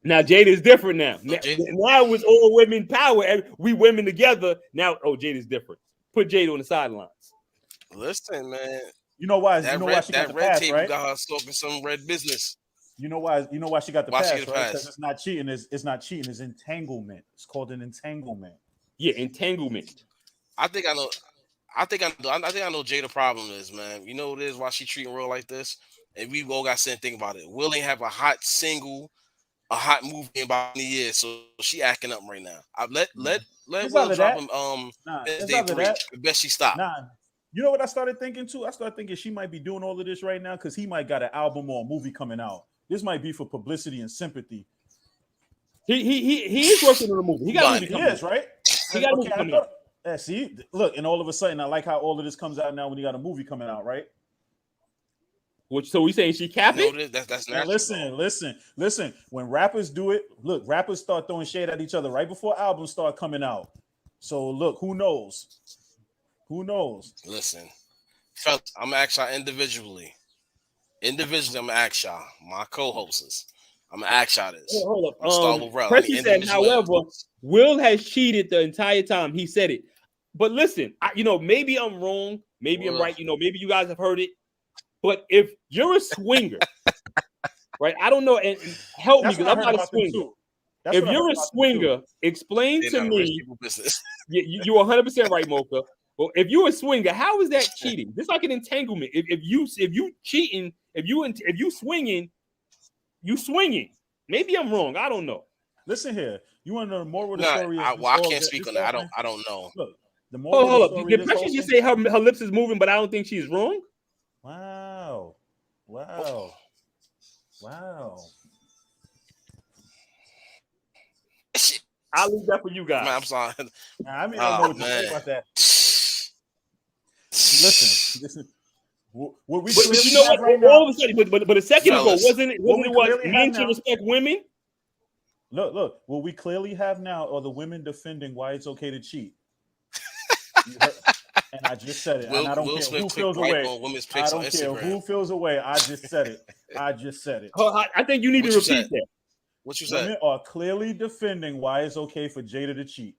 Now Jada's different now. Now it's all women power. We women together. Now, Jada's different. Put Jada on the sidelines. Listen, man. You know why? That She got the red pass, table right? got her talking some red business. You know why? You know why she got the Why pass, she get the right? pass? Because it's not cheating. It's not cheating. It's entanglement. It's called an entanglement. Yeah, entanglement. I think I know Jada problem is, man. You know what it is? Why she treating real like this? And we all got to sit and think about it. Will ain't have a hot movie in about 20 years, so she acting up right now. Let Will drop him. Day 3. I bet she stopped. Nah. You know what I started thinking too? I started thinking she might be doing all of this right now because he might got an album or a movie coming out. This might be for publicity and sympathy. He is working on a movie. He got a movie coming out. Right? He got a movie coming out. See, look, and all of a sudden, I like how all of this comes out now when you got a movie coming out, right? So we saying she capping? No, that's natural. Listen. When rappers do it, look, rappers start throwing shade at each other right before albums start coming out. So look, who knows? Who knows? Listen, fellas, I'm gonna ask y'all individually. I'm gonna ask y'all, my co-hosts. I'm gonna ask y'all this. Hold up. Start with Rellz. Pressy said, however, Will has cheated the entire time. He said it. But listen, maybe I'm wrong. Maybe I'm right. Maybe you guys have heard it. But if you're a swinger, right? I don't know. And help me because I'm not a swinger. If you're a swinger, explain to me. You're 100% right, Mocha. Well, if you're a swinger, how is that cheating? It's like an entanglement. If you cheating, if you swinging, you swinging. Maybe I'm wrong. I don't know. Listen here. You want to know the moral of the story? I can't speak on that. I don't know. Look, the moral of the story. Did Precious just say her lips is moving, but I don't think she's wrong? Wow. Wow. Wow. Shit. I'll leave that for you guys. Man, I'm sorry. I mean, I don't know what to say man. about that. Listen. What we But clearly you know have what? right now. All of a sudden, but a second ago, Fellas, wasn't it what we was clearly men have to now- respect women? Look. What we clearly have now are the women defending why it's okay to cheat. You heard- And I just said it. And I don't Will care Smith who clicked feels right away. on women's I pics on don't care Instagram. who feels away. I just said it. I I think you need What to you repeat said? that. What you said? Women are clearly defending why it's okay for Jada to cheat.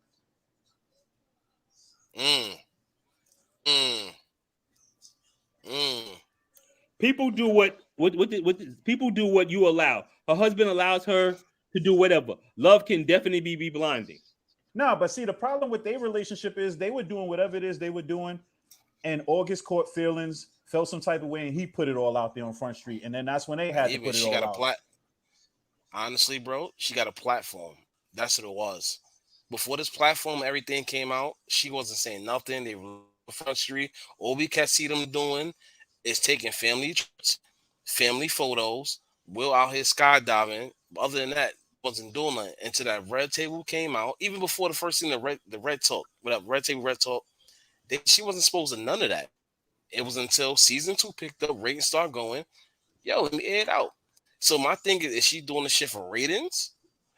People do what people do what you allow. Her husband allows her to do whatever. Love can definitely be blinding. No, but see, the problem with their relationship is they were doing whatever it is they were doing, and August caught feelings, felt some type of way, and he put it all out there on Front Street, and then that's when they had to put it all out. Honestly, bro, she got a platform. That's what it was. Before this platform, everything came out. She wasn't saying nothing. They were on Front Street. All we can see them doing is taking family trips, family photos. Will out here skydiving. Other than that, wasn't doing nothing until that red table came out. Even before the first thing, the red talk, whatever red talk, she wasn't supposed to none of that. It was until season 2 picked up, ratings start going. Yo, let me air it out. So my thing is she doing the shit for ratings?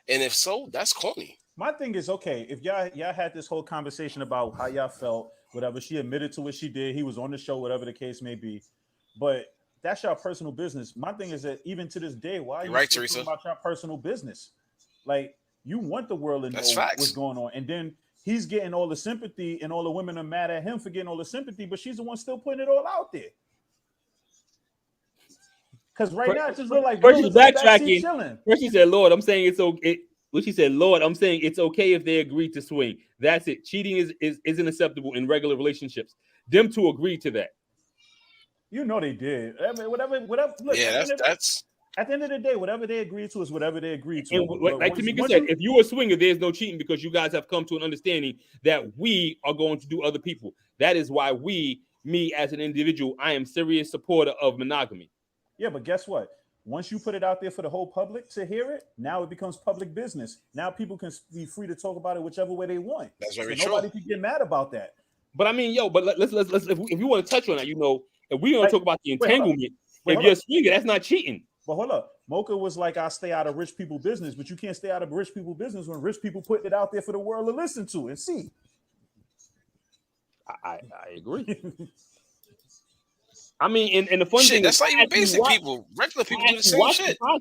And if so, that's corny. My thing is, okay, if y'all had this whole conversation about how y'all felt, whatever, she admitted to what she did, he was on the show, whatever the case may be, but that's your personal business. My thing is that even to this day, why are you right, still Teresa, talking about your personal business? Like, you want the world to know what's going on, and then he's getting all the sympathy, and all the women are mad at him for getting all the sympathy, but she's the one still putting it all out there. Because right now, it just look like First she's backseat chilling. First she said, "Lord, I'm saying it's okay." What she said, "Lord, I'm saying it's okay if they agree to swing." That's it. Cheating isn't acceptable in regular relationships. Them two agreed to that. You know they did. I mean, whatever. Look, yeah, that's. At the end of the day, whatever they agreed to is whatever they agreed to. And like Tamika said, if you're a swinger, there's no cheating because you guys have come to an understanding that we are going to do other people. That is why me as an individual, I am serious supporter of monogamy. Yeah, but guess what? Once you put it out there for the whole public to hear it, now it becomes public business. Now people can be free to talk about it whichever way they want. That's very true. Nobody can get mad about that. But I mean, let's if we want to touch on that, if we want to talk about the entanglement, if you're a swinger, that's not cheating. But hold up. Mocha was like, I stay out of rich people business, but you can't stay out of rich people business when rich people put it out there for the world to listen to and see. I agree. I mean, and the fun thing that's not even basic people. Regular people do the same shit. I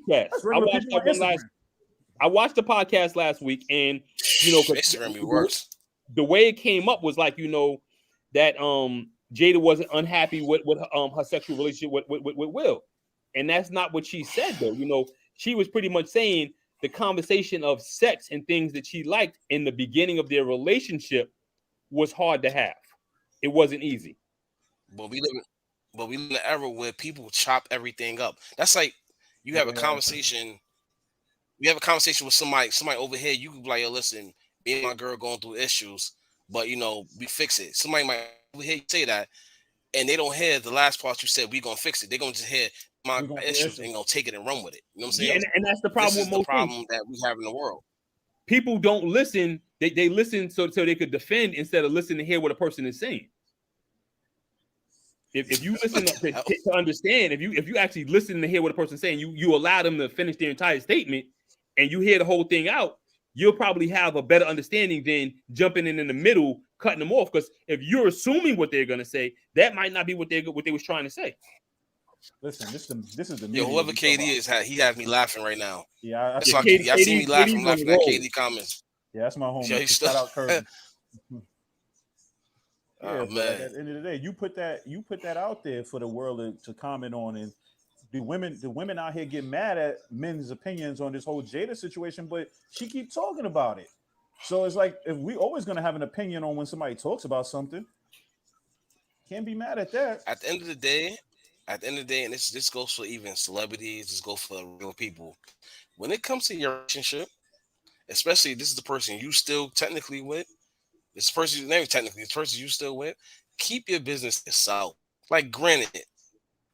watched the podcast last week, and Instagram be worse. The way it came up was like, that Jada wasn't unhappy with her sexual relationship with Will. And that's not what she said, though. She was pretty much saying the conversation of sex and things that she liked in the beginning of their relationship was hard to have. It wasn't easy. But we live in an era where people chop everything up. That's like you have a conversation. You have a conversation with somebody over here. You could be like, yo, listen, me and my girl going through issues, but we fix it. Somebody might over here say that, and they don't hear the last part you said. We gonna fix it. They're gonna just hear my issues and gonna take it and run with it. You know what I'm saying? Yeah, and that's the problem. This is the problem that we have in the world. People don't listen. They listen so they could defend instead of listening to hear what a person is saying. If you listen to understand, if you actually listen to hear what a person's saying, you allow them to finish their entire statement, and you hear the whole thing out, you'll probably have a better understanding than jumping in the middle, cutting them off. Because if you're assuming what they're gonna say, that might not be what they was trying to say. Listen, this is the whoever KD is, he has me laughing right now. Yeah, I see me laughing at KD comments. Yeah, that's my homie. Yeah, shout out Kirby. Yeah, but at the end of the day, you put that out there for the world to comment on, and the women out here get mad at men's opinions on this whole Jada situation, but she keep talking about it. So it's like, if we always gonna have an opinion on when somebody talks about something, can't be mad at that. At the end of the day, and this goes for even celebrities, this goes for real people. When it comes to your relationship, especially this is the person you still technically with, this person you still with, keep your business yourself. Like, granted,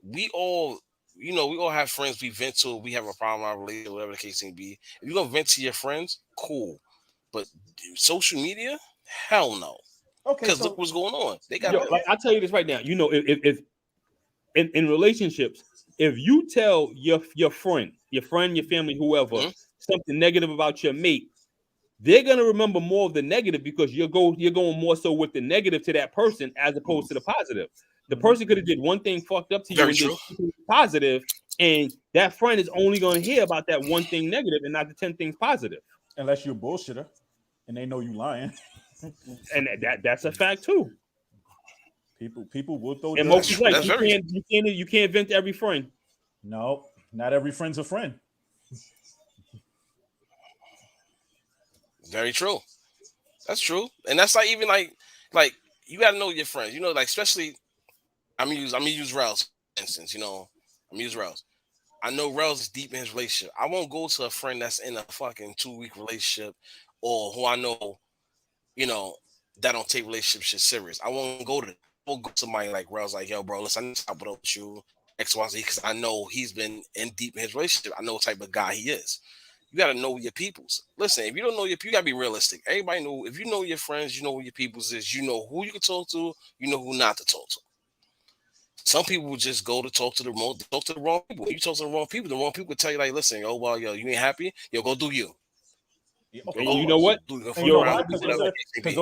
we all you know, we all have friends we vent to. We have a problem in our relationship, whatever the case may be. If you're gonna vent to your friends, cool. But social media, hell no. Okay, Because look so what's going on. They got Yo, let bills. me. like I tell you this right now, you know, if in relationships, if you tell your friend, your family, whoever, Mhm. something negative about your mate, they're gonna remember more of the negative because you're going more so with the negative to that person as opposed to the positive. The Mhm. person could have did one thing fucked up to you Very and did true. something positive, and that friend is only gonna hear about that one thing negative and not the 10 things positive. Unless you're a bullshitter and they know you lying, And that's a fact too. people will throw And dirt in Moki's your right. That's face. very You can't vent to every friend. No, not every friend's a friend. very true. That's true. And that's like even like you gotta know your friends. You know, like especially I'm gonna use Rellz for instance, you know. I'm gonna use Rellz. I know Rellz is deep in his relationship. I won't go to a friend that's in a fucking 2 week relationship or who I know, you know, that don't take relationship shit serious. I won't go to we'll go to somebody like Rellz, like, yo, bro, listen, I need to stop with you, XYZ, because I know he's been in deep in his relationship. I know what type of guy he is. You gotta know your peoples. Listen, if you don't know you gotta be realistic. Everybody know if you know your friends, you know who your peoples is, you know who you can talk to, you know who not to talk to. Some people will just go to talk to the wrong people. You talk to the wrong people will tell you like, listen, oh well, yo, you ain't happy, yo, go do you. Yeah, of And Go you know course. what? do And you fuck know Yo, why? around, Because whatever the case may be.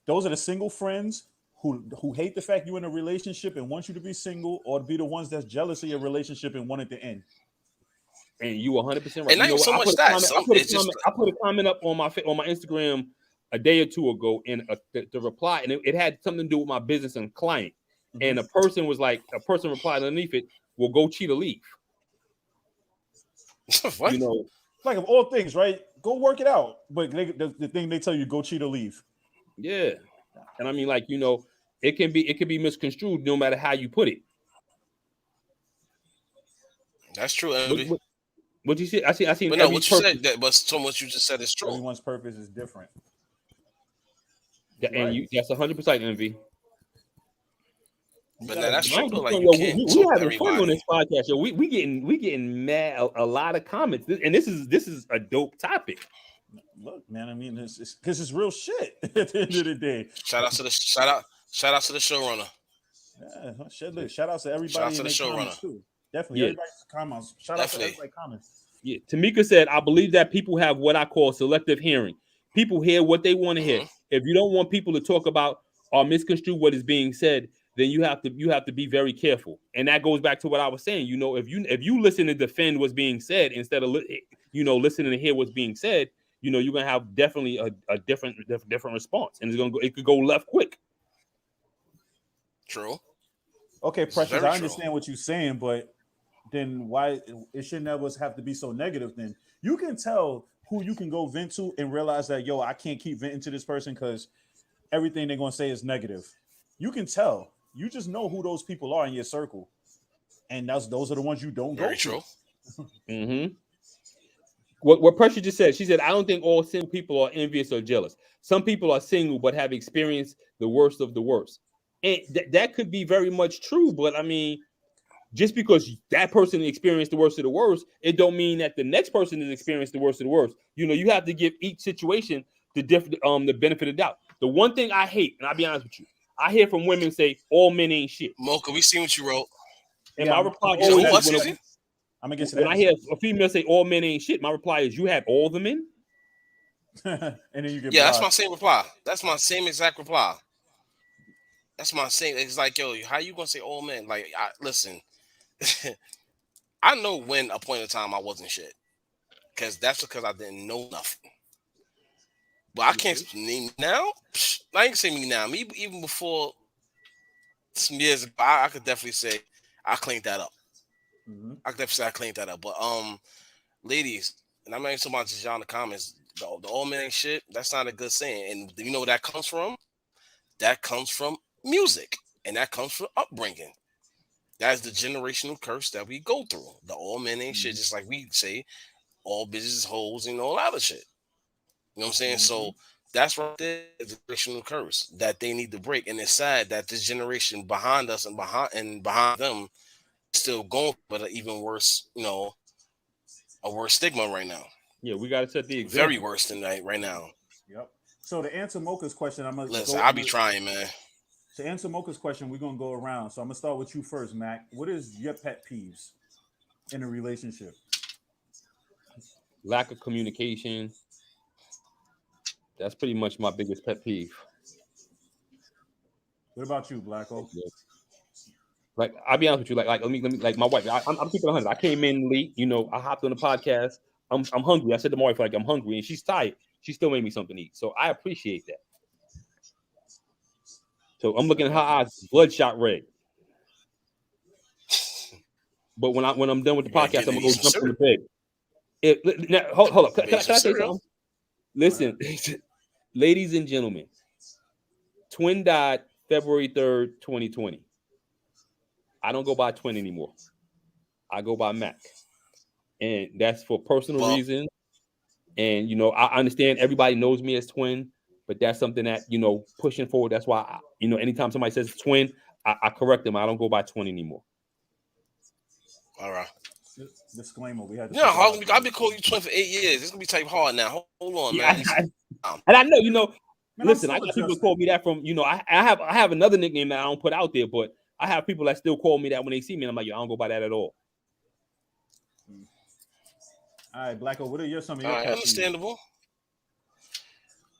those are the single friends who hate the fact you're in a relationship and want you to be single, or to be the ones that's jealous of your relationship and want it to end. and you 100% right. And You not know even what? so much that. Some it's just I put a comment up on my Instagram a day or two ago, and the reply, and it had something to do with my business and client. Mhm. And a person replied underneath it, "Well, go cheat or leave." what? You know, Like of all things, right? Go work it out. But the thing they tell you, go cheat or leave. yeah. And I mean, like, you know, it can be misconstrued no matter how you put it. That's true, What, Envy. what, what you see? I seen But no, every what you purpose, said that but so much you just said is true. Everyone's purpose is different. that, You're and right. you that's 100% envy. You But now gotta that's true though. Like you Yo, can't we talk to having fun on everybody. this podcast. Yo, we getting mad a lot of comments, and this is a dope topic. look, man. I mean, it's because it's real shit at the end of the day. Shout out to the showrunner. Yeah, shout out to Shout out everybody to in the their comments showrunner. too. Definitely, Yeah, everybody's comments. Shout out to Definitely. everybody comments. yeah. Tamika said, "I believe that people have what I call selective hearing. People hear what they want to hear. Hmm. If you don't want people to talk about or misconstrue what is being said, then you have to be very careful. And that goes back to what I was saying. You know, if you listen to defend what's being said instead of listening to hear what's being said, you know, you're gonna have definitely a different response, and it could go left quick. True. Okay, This is Precious, very I true. understand what you're saying, but then why it should never have to be so negative? Then you can tell who you can go vent to and realize that yo, I can't keep venting to this person because everything they're gonna say is negative. You can tell. You just know who those people are in your circle, and those are the ones you don't go Very to. true. Mm-hmm. What Pressure just said, she said, I don't think all single people are envious or jealous. Some people are single but have experienced the worst of the worst. And that could be very much true, but I mean, just because that person experienced the worst of the worst, it don't mean that the next person has experienced the worst of the worst. You know, you have to give each situation the benefit of the doubt. The one thing I hate, and I'll be honest with you, I hear from women say all men ain't shit. Mocha, we seen what you wrote. And Yeah, my I'm reply gonna You get said to who always that in what, a is Susie? second. I'm gonna get to when that I in hear a female say all men ain't shit, my reply is you have all the men. a second. And then you get Yeah, that's my blocked. same reply. That's my same exact reply. That's my same. It's like, yo, how you gonna say all men? Like, listen, I know when a point in time I wasn't shit. Because that's because I didn't know nothing. But I You can't see? name now. I ain't say me now. Me even before some years ago, I could definitely say I cleaned that up. Mm-hmm. I could definitely say I cleaned that up. But ladies, and I'm not even talking about just y'all in the comments. The old man ain't shit. That's not a good saying. And you know where that comes from? That comes from music, and that comes from upbringing. That's the generational curse that we go through. The old men ain't shit, just like we say, all bitches hoes and all other shit. You know what I'm saying? Mm-hmm. So that's right there, the generational curse that they need to break. And it's sad that this generation behind us and behind them still going, but an even worse, a worse stigma right now. Yeah, we got to set the example. Very worse than that right now. Yep. So to answer Mocha's question, I'm gonna Listen, I'll be trying, man. To answer Mocha's question, we're gonna go around. So I'm gonna start with you first, Mac. What is your pet peeves in a relationship? Lack of communication. That's pretty much my biggest pet peeve. What about you, Blacko? Like, I'll be honest with you. Like, let me, like my wife. I'm keeping 100. I came in late. I hopped on the podcast. I'm hungry. I said to my wife, like, I'm hungry, and she's tired. She still made me something to eat. So I appreciate that. So I'm looking at her eyes, bloodshot red. But when I'm done with the podcast, I'm gonna go jump in the bed. Now, hold up. Can I say something? Listen, ladies and gentlemen, Twin died February 3rd, 2020. I don't go by Twin anymore. I go by Mac. And that's for personal reasons. And, I understand everybody knows me as Twin, but that's something that, pushing forward. That's why, anytime somebody says Twin, I correct them. I don't go by Twin anymore. All right. Disclaimer: we had. I've been calling you Twin for 8 years. It's gonna be type hard now. Hold on, man. And I know, man, listen, I got people call me that from, I have another nickname that I don't put out there, but I have people that still call me that when they see me. And I'm like, yo, I don't go by that at all. All right, Blacko, what are some of your understandable?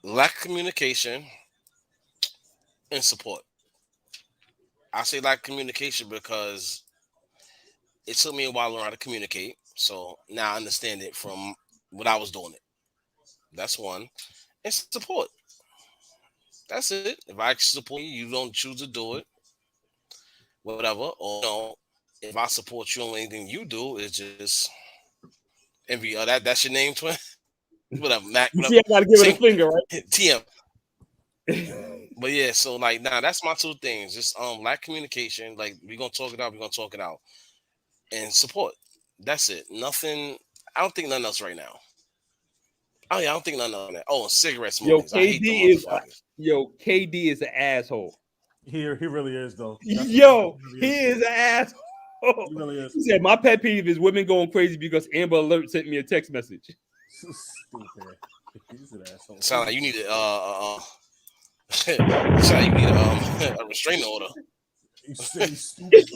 Lack of communication and support. I say lack of communication because it took me a while to learn how to communicate. So now I understand it from what I was doing it. That's one. And support. That's it. If I support you, you don't choose to do it. Whatever. Or if I support you on anything you do, it's just envy. That's your name, Twin. Whatever, Mac. Whatever. See, I gotta give it a finger, right? TM. But yeah, so like, that's my two things. Just lack communication. Like, we're gonna talk it out. And support. That's it. Nothing. I don't think nothing else right now. Oh yeah, I don't think nothing else. Oh, and cigarette smoking. KD is an asshole. He really is though. He is an asshole. He really is. He said my pet peeve is women going crazy because Amber Alert sent me a text message. Stupid. He's an asshole. Sound like you need a restraining order. You say stupid.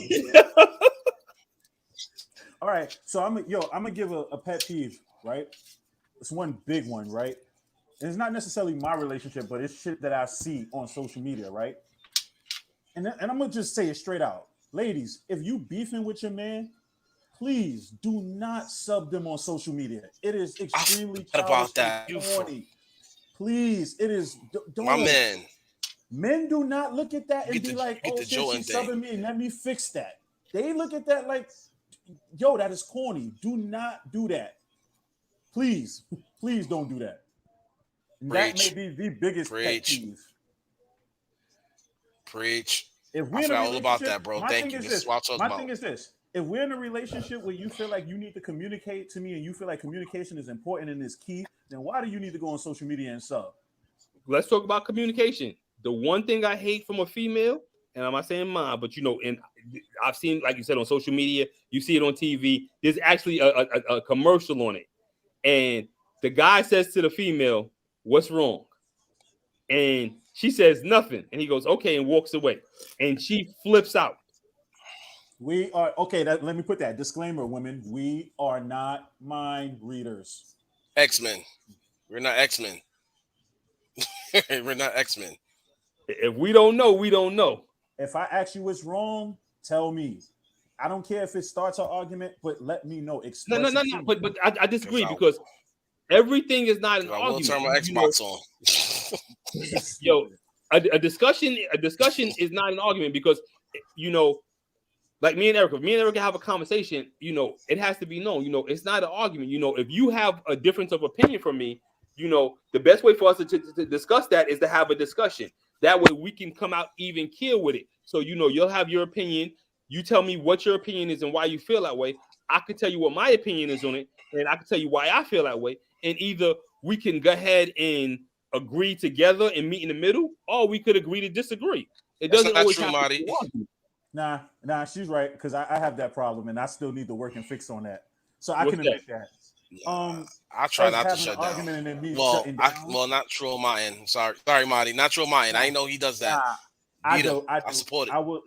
All right, so I'm gonna give a pet peeve, right? It's one big one, right? And it's not necessarily my relationship, but it's shit that I see on social media, right? And I'm gonna just say it straight out, ladies. If you beefing with your man, please do not sub them on social media. It is extremely about that. Corny. Please, it is. Don't. My man. Men do not look at that and be like, "Oh, shit, she's subbing me. Let me fix that." They look at that like, "Yo, that is corny. Do not do that. Please don't do that." That may be the biggest pet peeve. Preach. If we're I forgot all about that, bro. Thank you. My thing is this. If we're in a relationship where you feel like you need to communicate to me and you feel like communication is important and is key, then why do you need to go on social media and sub? Let's talk about communication. The one thing I hate from a female, and I'm not saying mine, but and I've seen, like you said, on social media, you see it on TV. There's actually a commercial on it. And the guy says to the female, "What's wrong?" And she says nothing. And he goes, "Okay," and walks away. And she flips out. We are okay. Let me put that disclaimer, women. We are not mind readers. X-Men. We're not X-Men. We're not X-Men. If we don't know, we don't know. If I ask you what's wrong, tell me. I don't care if it starts an argument, but let me know. No. But I disagree because everything is not an argument. I will turn my Xbox on. Yo, a discussion is not an argument because like me and Erica have a conversation, it has to be known, it's not an argument. If you have a difference of opinion from me, the best way for us to discuss that is to have a discussion. That way we can come out even keel with it. So, you'll have your opinion. You tell me what your opinion is and why you feel that way. I could tell you what my opinion is on it, and I can tell you why I feel that way. And either we can go ahead and agree together and meet in the middle, or we could agree to disagree. It doesn't always have to be. Nah, she's right because I have that problem and I still need to work and fix on that. So I What's can that? admit that. I try Us not to having an shut down. argument and then me Well, shutting down. not true on my end. Sorry, Marty, not true on my end. I Nah, didn't know he does that. nah, I Beat him. do. I I do. support it. I would.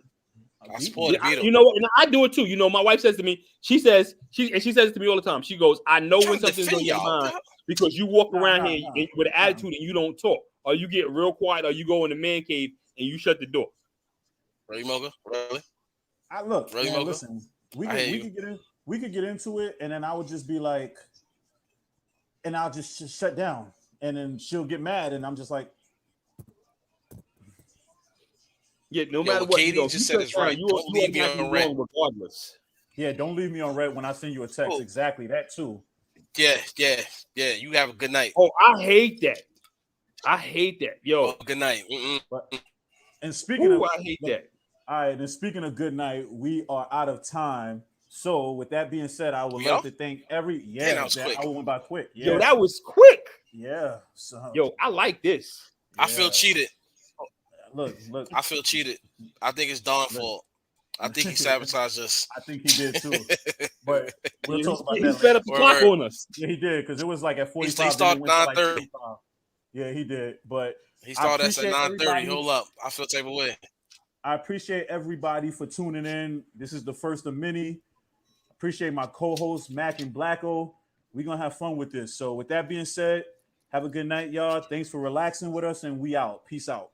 I Beat support me. it. Beat him. You know what? And I do it too. You know, my wife says to me, she says it to me all the time. She goes, I know when Trying to something's defend on your y'all. mind because you walk around Nah. here with an attitude and you don't talk, or you get real quiet, or you go in the man cave and you shut the door. Really, Mocha? Really? Look, Really, man, Mocha? listen. We I hear could get into it, and then I would just be like, and I'll just shut down, and then she'll get mad, and I'm just like, Yeah, no Yo, matter what what, Katie you know, just you said shut is down, right. you Don't leave me automatically on red. wrong regardless. yeah, don't leave me on red when I send you a text. Oh. Exactly that too. Yeah. You have a good night. Oh, I hate that. Yo. Oh, good night. But and speaking of, I hate that. All right, and speaking of good night, we are out of time. So with that being said, I would like to thank That was quick. I went by quick. Yeah. Yo, that was quick. Yeah. So Yo, I like this. I feel cheated. Look. I feel cheated. I think it's Don's fault. I think he sabotaged us. I think he did too. But we'll talk about He that. set up the clock on us. Yeah, he did because it was like at 45. He started 9:30. Yeah, he did. But he started at 9:30. Hold up, I feel the type of way. I appreciate everybody for tuning in. This is the first of many. Appreciate my co-hosts Mac and Blacko. We're gonna have fun with this. So with that being said, have a good night, y'all. Thanks for relaxing with us, and we out. Peace out.